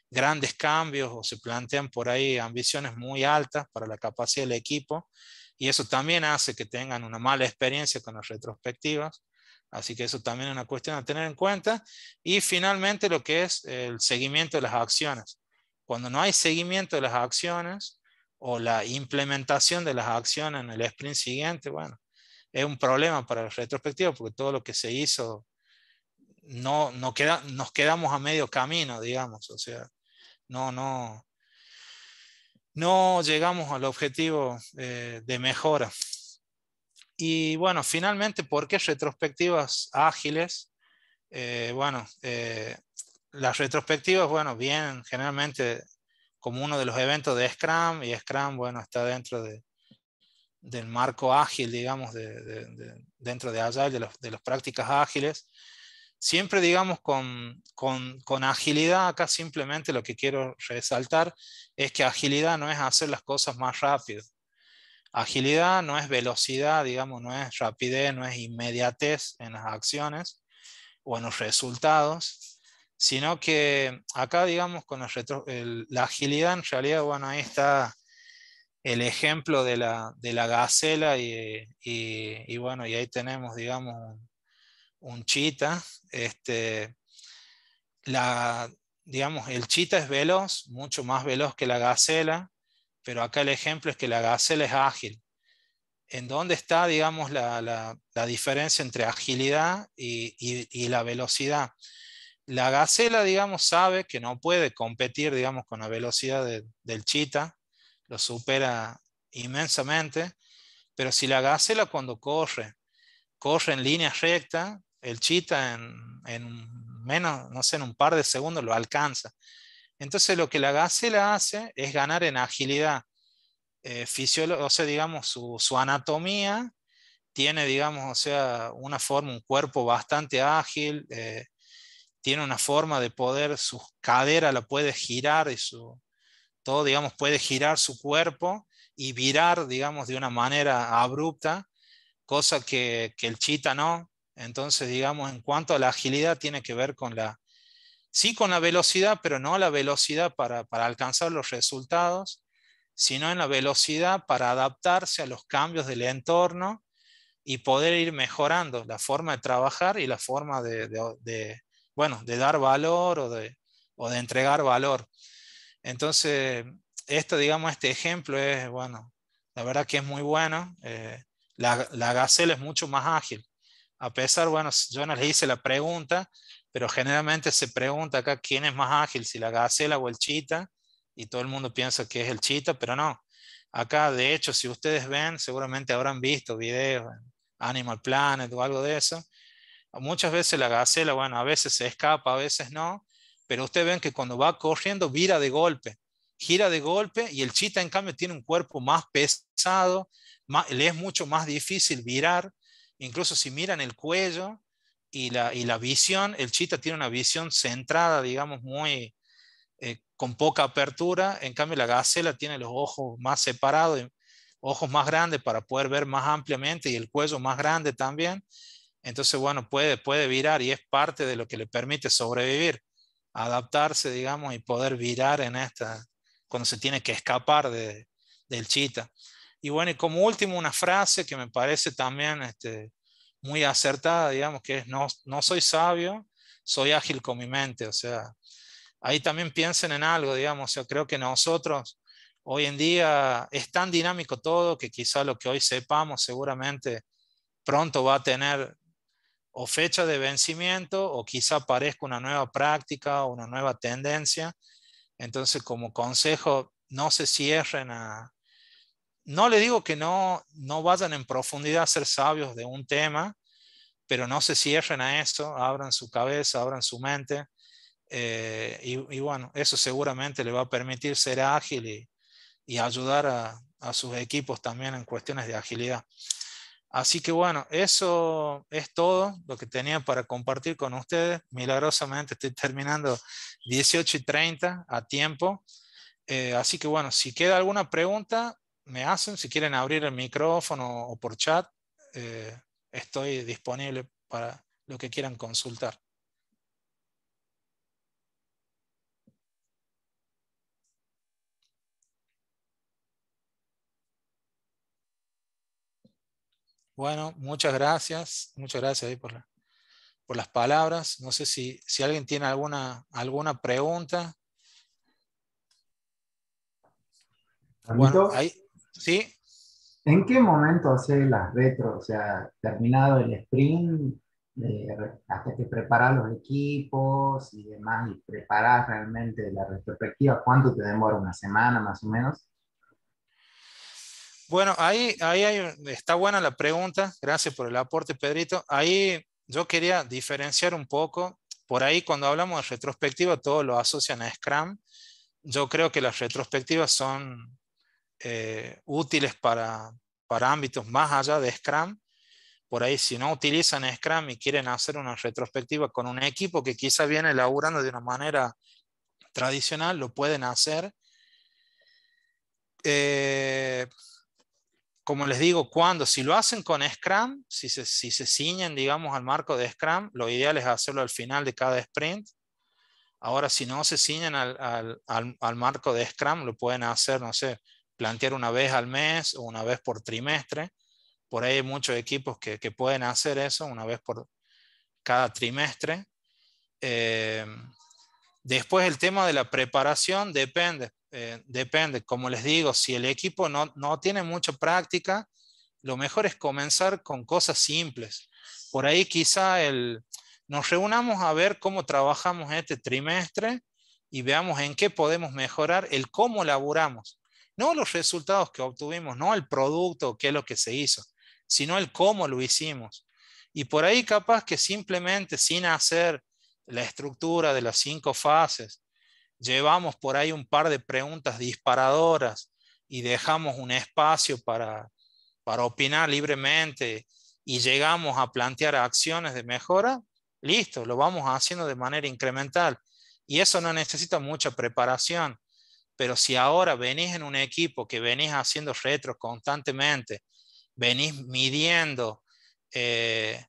grandes cambios o se plantean por ahí ambiciones muy altas para la capacidad del equipo, y eso también hace que tengan una mala experiencia con las retrospectivas. Así que eso también es una cuestión a tener en cuenta. Y finalmente lo que es el seguimiento de las acciones. Cuando no hay seguimiento de las acciones o la implementación de las acciones en el sprint siguiente, bueno, es un problema para la retrospectiva porque todo lo que se hizo nos quedamos a medio camino, digamos. O sea, no llegamos al objetivo de mejora. Y bueno, finalmente, ¿por qué retrospectivas ágiles? Bueno, las retrospectivas, bueno, vienen generalmente como uno de los eventos de Scrum, y Scrum, bueno, está dentro del marco ágil, digamos, dentro de Agile, de las prácticas ágiles. Siempre, digamos, con agilidad. Acá simplemente lo que quiero resaltar es que agilidad no es hacer las cosas más rápido. Agilidad no es velocidad, digamos, no es rapidez, no es inmediatez en las acciones o en los resultados, sino que acá, digamos, con la agilidad, en realidad, bueno, ahí está el ejemplo de la gacela y bueno, y ahí tenemos, digamos, un chita. La, digamos, el chita es veloz, mucho más veloz que la gacela, pero acá el ejemplo es que la gacela es ágil. ¿En dónde está, digamos, la diferencia entre agilidad y la velocidad? La gacela, digamos, sabe que no puede competir, digamos, con la velocidad del chita, lo supera inmensamente, pero si la gacela cuando corre en línea recta, el chita en menos, no sé, en un par de segundos lo alcanza. Entonces lo que la gacela hace es ganar en agilidad. O sea, digamos, su anatomía tiene, digamos, o sea, una forma, un cuerpo bastante ágil, tiene una forma de poder, su cadera la puede girar y todo, digamos, puede girar su cuerpo y virar, digamos, de una manera abrupta, cosa que el chita no. Entonces, digamos, en cuanto a la agilidad, tiene que ver sí con la velocidad, pero no la velocidad para alcanzar los resultados, sino en la velocidad para adaptarse a los cambios del entorno y poder ir mejorando la forma de trabajar y la forma bueno, de dar valor o de entregar valor. Entonces, digamos, este ejemplo es, bueno, la verdad que es muy bueno. La gacela es mucho más ágil. A pesar, bueno, yo no les hice la pregunta, pero generalmente se pregunta acá quién es más ágil, si la gacela o el chita, y todo el mundo piensa que es el chita, pero no. Acá, de hecho, si ustedes ven, seguramente habrán visto videos en Animal Planet o algo de eso. Muchas veces la gacela, bueno, a veces se escapa, a veces no, pero ustedes ven que cuando va corriendo gira de golpe, y el chita en cambio tiene un cuerpo más pesado, le es mucho más difícil virar. Incluso si miran el cuello y la visión, el chita tiene una visión centrada, digamos, muy con poca apertura. En cambio la gacela tiene los ojos más separados, ojos más grandes para poder ver más ampliamente, y el cuello más grande también. Entonces, bueno, puede virar, y es parte de lo que le permite sobrevivir, adaptarse, digamos, y poder virar cuando se tiene que escapar del chita. Y bueno, y como último, una frase que me parece también muy acertada, digamos, que es: no soy sabio, soy ágil con mi mente. O sea, ahí también piensen en algo, digamos. O sea, creo que nosotros hoy en día es tan dinámico todo que quizá lo que hoy sepamos seguramente pronto va a tener o fecha de vencimiento o quizá aparezca una nueva práctica o una nueva tendencia. Entonces, como consejo, no se cierren a... No le digo que no vayan en profundidad a ser sabios de un tema, pero no se cierren a eso, abran su cabeza, abran su mente. Y bueno, eso seguramente le va a permitir ser ágil y ayudar a sus equipos también en cuestiones de agilidad. Así que bueno, eso es todo lo que tenía para compartir con ustedes. Milagrosamente estoy terminando 18:30 a tiempo. Así que bueno, si queda alguna pregunta, me hacen. Si quieren abrir el micrófono o por chat, estoy disponible para lo que quieran consultar. Bueno, muchas gracias. Muchas gracias ahí por las palabras. No sé si alguien tiene alguna pregunta. Bueno, Carlitos, ahí, sí. ¿en qué momento haces las retro? O sea, terminado el sprint, hasta que preparas los equipos y demás, y preparas realmente la retrospectiva, ¿cuánto te demora? ¿Una semana más o menos? Bueno, está buena la pregunta. Gracias por el aporte, Pedrito. Ahí yo quería diferenciar un poco. Por ahí cuando hablamos de retrospectiva, todo lo asocian a Scrum. Yo creo que las retrospectivas son útiles para ámbitos más allá de Scrum. Por ahí, si no utilizan Scrum y quieren hacer una retrospectiva con un equipo que quizá viene laburando de una manera tradicional, lo pueden hacer. Eh, Como les digo, si lo hacen con Scrum, si se ciñen, digamos, al marco de Scrum, lo ideal es hacerlo al final de cada sprint. Ahora, si no se ciñen al marco de Scrum, lo pueden hacer, no sé, plantear una vez al mes o una vez por trimestre. Por ahí hay muchos equipos que pueden hacer eso, una vez por cada trimestre. Eh, Después el tema de la preparación depende. Como les digo, si el equipo no tiene mucha práctica, lo mejor es comenzar con cosas simples. Por ahí quizá nos reunamos a ver cómo trabajamos este trimestre y veamos en qué podemos mejorar el cómo laburamos. No los resultados que obtuvimos, no el producto, qué es lo que se hizo, sino el cómo lo hicimos. Y por ahí capaz que simplemente sin hacer la estructura de las 5 fases, llevamos por ahí un par de preguntas disparadoras y dejamos un espacio para opinar libremente y llegamos a plantear acciones de mejora, listo, lo vamos haciendo de manera incremental. Y eso no necesita mucha preparación. Pero si ahora venís en un equipo que venís haciendo retros constantemente, venís midiendo, eh,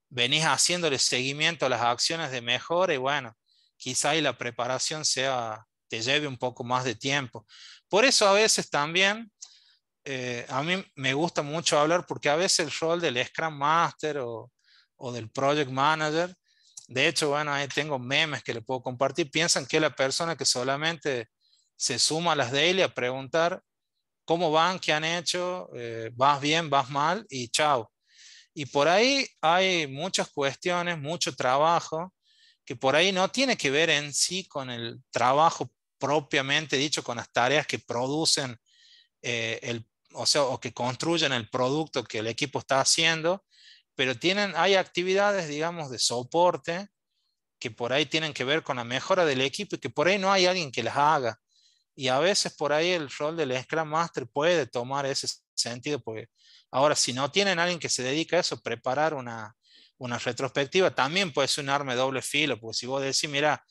venís haciéndole seguimiento a las acciones de mejora y bueno, quizá ahí la preparación te lleve un poco más de tiempo. Por eso a veces también a mí me gusta mucho hablar porque a veces el rol del Scrum Master o del Project Manager, de hecho, bueno, ahí tengo memes que le puedo compartir, piensan que es la persona que solamente se suma a las daily a preguntar cómo van, qué han hecho, vas bien, vas mal y chao. Y por ahí hay muchas cuestiones, mucho trabajo, que por ahí no tiene que ver en sí con el trabajo propiamente dicho, con las tareas que producen o sea, o que construyen el producto que el equipo está haciendo, pero hay actividades, digamos, de soporte que por ahí tienen que ver con la mejora del equipo y que por ahí no hay alguien que las haga. Y a veces por ahí el rol del Scrum Master puede tomar ese sentido, porque ahora si no tienen alguien que se dedica a eso, preparar una retrospectiva también puede ser un arma de doble filo, porque si vos decís, mira,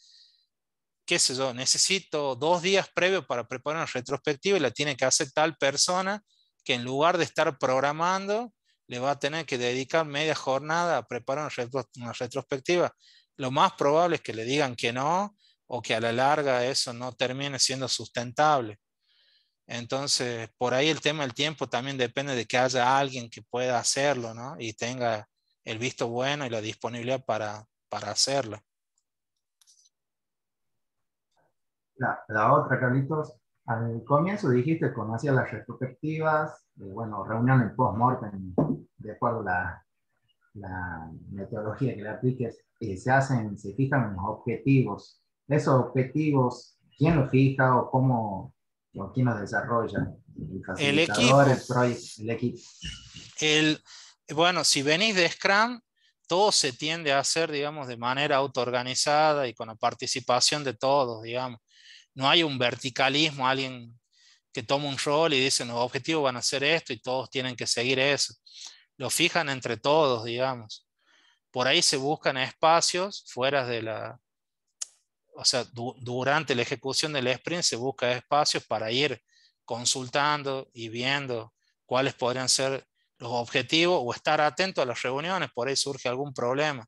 qué sé yo, necesito 2 días previos para preparar una retrospectiva y la tiene que hacer tal persona que en lugar de estar programando, le va a tener que dedicar media jornada a preparar una retrospectiva. Lo más probable es que le digan que no o que a la larga eso no termine siendo sustentable. Entonces, por ahí el tema del tiempo también depende de que haya alguien que pueda hacerlo, ¿no? Y tenga el visto bueno y la disponibilidad para hacerlo. La otra, Carlitos, al comienzo dijiste que conocías las retrospectivas, bueno, reuniones post-mortem, de acuerdo a la metodología que le apliques, se fijan en los objetivos. Esos objetivos, ¿quién los fija o cómo, o quién los desarrolla? El El facilitador, equipo, el equipo. el, bueno, si venís de Scrum, todo se tiende a hacer, digamos, de manera autoorganizada y con la participación de todos, digamos. No hay un verticalismo, alguien que toma un rol y dice, los objetivos van a ser esto y todos tienen que seguir eso. Lo fijan entre todos, digamos. Por ahí se buscan espacios fuera de la, o sea, durante la ejecución del sprint se busca espacios para ir consultando y viendo cuáles podrían ser los objetivos o estar atento a las reuniones, por ahí surge algún problema.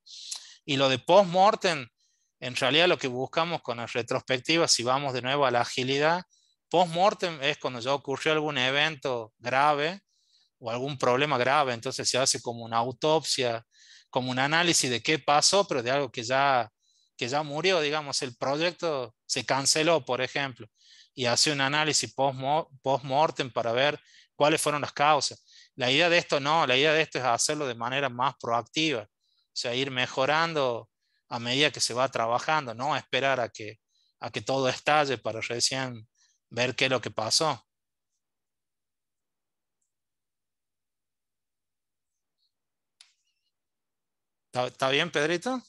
Y lo de post-mortem, en realidad lo que buscamos con la retrospectiva, si vamos de nuevo a la agilidad, post-mortem es cuando ya ocurrió algún evento grave o algún problema grave, entonces se hace como una autopsia, como un análisis de qué pasó, pero de algo que ya murió, digamos, el proyecto se canceló, por ejemplo, y hace un análisis post-mortem para ver cuáles fueron las causas. La idea de esto no, la idea de esto es hacerlo de manera más proactiva, o sea, ir mejorando a medida que se va trabajando, no esperar a que todo estalle para recién ver qué es lo que pasó. ¿Está bien, Pedrito?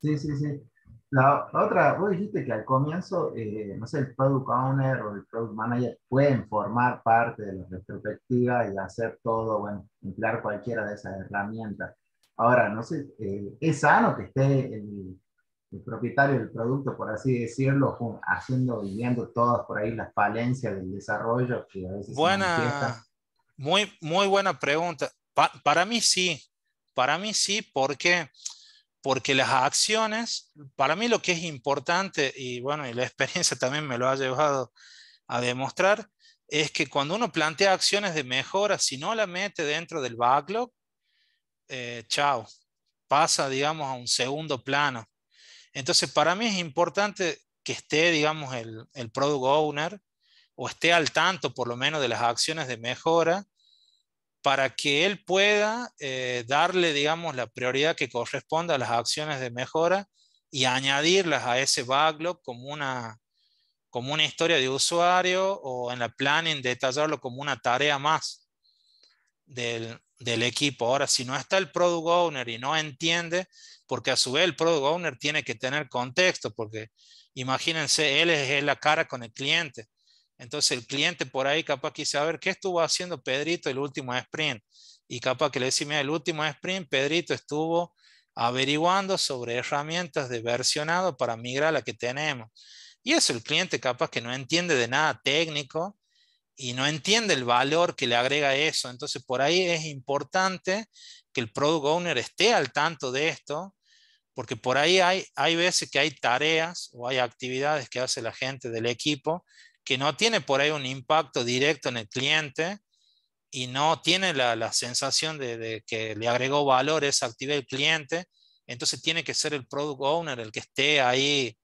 Sí, sí, sí. La otra, vos dijiste que al comienzo, no sé, el product owner o el product manager pueden formar parte de la retrospectiva y hacer todo, bueno, emplear cualquiera de esas herramientas. Ahora, no sé, ¿es sano que esté el propietario del producto, por así decirlo, haciendo y viendo todas por ahí las falencias del desarrollo que a veces se manifiestan? Buena, muy buena pregunta. Para mí sí, ¿por qué? Porque las acciones, para mí lo que es importante, y bueno, y la experiencia también me lo ha llevado a demostrar, es que cuando uno plantea acciones de mejora, si no la mete dentro del backlog, chao, pasa, digamos, a un segundo plano. Entonces, para mí es importante que esté, digamos, el product owner o esté al tanto por lo menos de las acciones de mejora para que él pueda darle, digamos, la prioridad que corresponde a las acciones de mejora y añadirlas a ese backlog como una historia de usuario o en la planning detallarlo como una tarea más del equipo. Ahora, si no está el product owner y no entiende, porque a su vez el product owner tiene que tener contexto, porque imagínense, él es la cara con el cliente. Entonces el cliente por ahí capaz quise saber qué estuvo haciendo Pedrito el último sprint. Y capaz que le decía, mira, el último sprint Pedrito estuvo averiguando sobre herramientas de versionado para migrar a la que tenemos. Y eso el cliente capaz que no entiende de nada técnico y no entiende el valor que le agrega eso. Entonces, por ahí es importante que el product owner esté al tanto de esto, porque por ahí hay veces que hay tareas o hay actividades que hace la gente del equipo que no tiene por ahí un impacto directo en el cliente y no tiene la sensación de que le agregó valor esa actividad al cliente. Entonces tiene que ser el product owner el que esté ahí,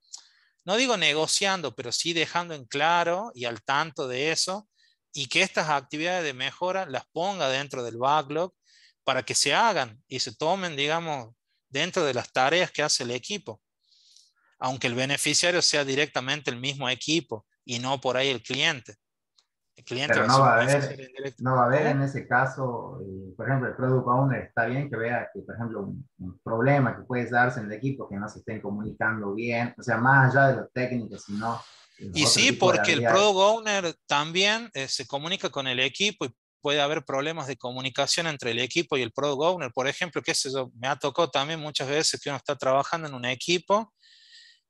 no digo negociando, pero sí dejando en claro y al tanto de eso y que estas actividades de mejora las ponga dentro del backlog para que se hagan y se tomen, digamos, dentro de las tareas que hace el equipo, aunque el beneficiario sea directamente el mismo equipo y no por ahí el cliente. El cliente Pero va a ser un beneficiario indirecto. no va a haber ¿Cómo? en ese caso, por ejemplo, el product owner está bien que vea que, por ejemplo, un problema que puede darse en el equipo, que no se estén comunicando bien, o sea, más allá de lo técnico, sino los Y otros sí, tipos de porque el habilidades. product owner también se comunica con el equipo y puede haber problemas de comunicación entre el equipo y el product owner. Por ejemplo, qué sé yo, me ha tocado también muchas veces que uno está trabajando en un equipo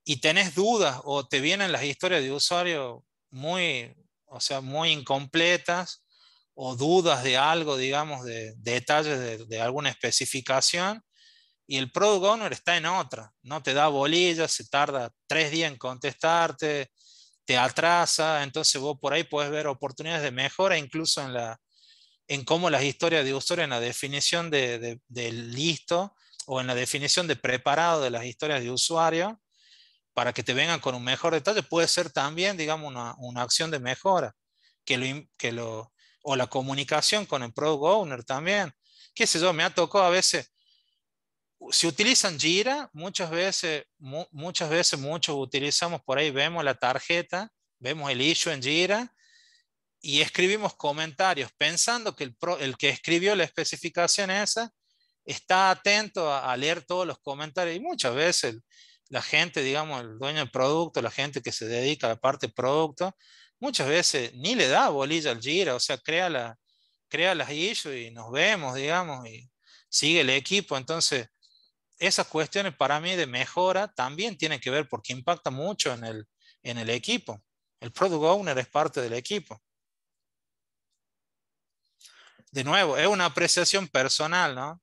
y tenés dudas o te vienen las historias de usuario muy, o sea, muy incompletas o dudas de algo, digamos, de detalles de alguna especificación y el product owner está en otra, no te da bolillas, se tarda 3 días en contestarte, te atrasa, entonces vos por ahí puedes ver oportunidades de mejora incluso en cómo las historias de usuario, en la definición de listo o en la definición de preparado de las historias de usuario, para que te vengan con un mejor detalle, puede ser también, digamos, una acción de mejora, o la comunicación con el product owner también. qué sé yo, me ha tocado a veces, si utilizan Jira, muchas veces muchos utilizamos por ahí, vemos la tarjeta, vemos el issue en Jira y escribimos comentarios pensando que el que escribió la especificación esa está atento a leer todos los comentarios y muchas veces la gente, digamos, el dueño del producto, la gente que se dedica a la parte de producto, muchas veces ni le da bolilla al Jira, o sea, crea las issues y nos vemos, digamos, y sigue el equipo. Entonces, esas cuestiones para mí de mejora también tienen que ver porque impacta mucho en el equipo. El product owner es parte del equipo. De nuevo, es una apreciación personal, ¿no?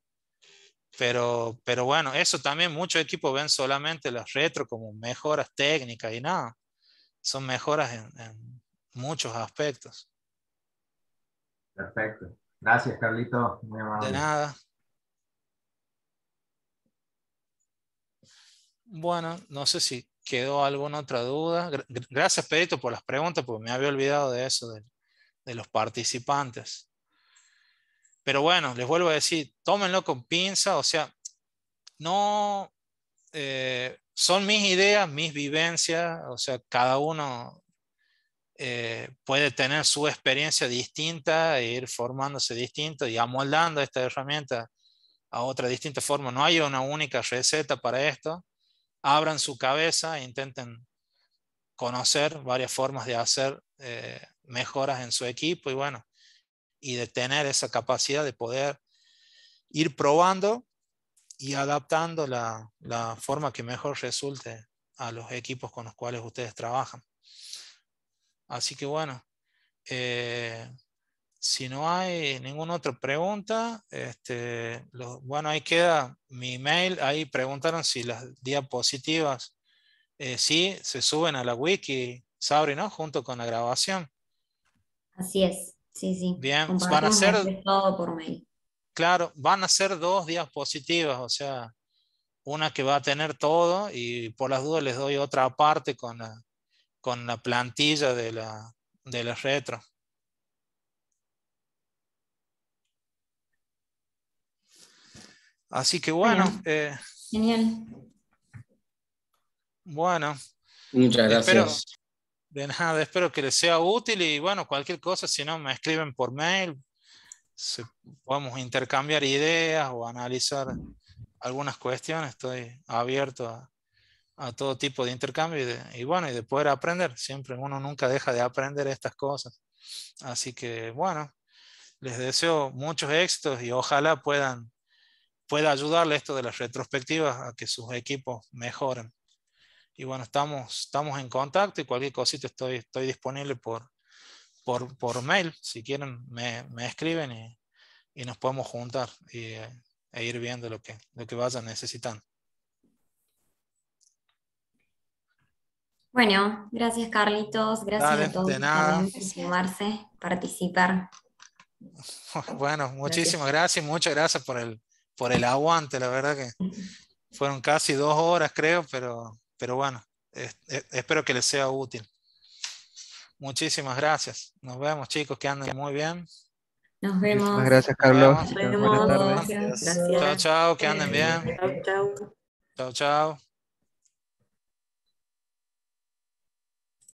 Pero bueno, eso también muchos equipos ven solamente las retro como mejoras técnicas y nada, son mejoras en muchos aspectos. Perfecto. Gracias, Carlito. Muy amable. De nada. Bueno, no sé si quedó alguna otra duda. Gracias, Pedrito, por las preguntas, porque me había olvidado de eso, de los participantes. Pero bueno, les vuelvo a decir, tómenlo con pinza, o sea, no son mis ideas, mis vivencias, o sea, cada uno puede tener su experiencia distinta e ir formándose distinto y amoldando esta herramienta a otra distinta forma. No hay una única receta para esto. Abran su cabeza e intenten conocer varias formas de hacer mejoras en su equipo y bueno, y de tener esa capacidad de poder ir probando y adaptando la forma que mejor resulte a los equipos con los cuales ustedes trabajan. Así que bueno, si no hay ninguna otra pregunta, bueno, ahí queda mi email. Ahí preguntaron si las diapositivas sí se suben a la wiki, Sabri, ¿no? Junto con la grabación. Así es, sí, sí. Bien, Compartimos después todo por mail. claro, van a ser 2 diapositivas, o sea, una que va a tener todo y por las dudas les doy otra aparte con la plantilla de la retro. Así que bueno. Genial. Bueno. Muchas gracias. De nada, espero que les sea útil y bueno, cualquier cosa, si no, me escriben por mail. Podemos intercambiar ideas o analizar algunas cuestiones. Estoy abierto a todo tipo de intercambio y bueno, y de poder aprender. Siempre uno nunca deja de aprender estas cosas. Así que bueno, les deseo muchos éxitos y ojalá pueda ayudarle esto de las retrospectivas a que sus equipos mejoren. Y bueno, estamos en contacto y cualquier cosita estoy disponible por mail. Si quieren, me escriben y nos podemos juntar e ir viendo lo que vayan necesitando. Bueno, gracias Carlitos, gracias Dale, a todos de nada. por sumarse, participar. Bueno, muchísimas gracias. Muchas gracias por el aguante, la verdad que fueron casi 2 horas creo, pero bueno, espero que les sea útil. Muchísimas gracias. Nos vemos, chicos, que anden muy bien. Nos vemos. Muchísimas gracias, Carlos. Nos vemos. Buenas tardes. Gracias. Chao, que anden bien. Chao. Chao.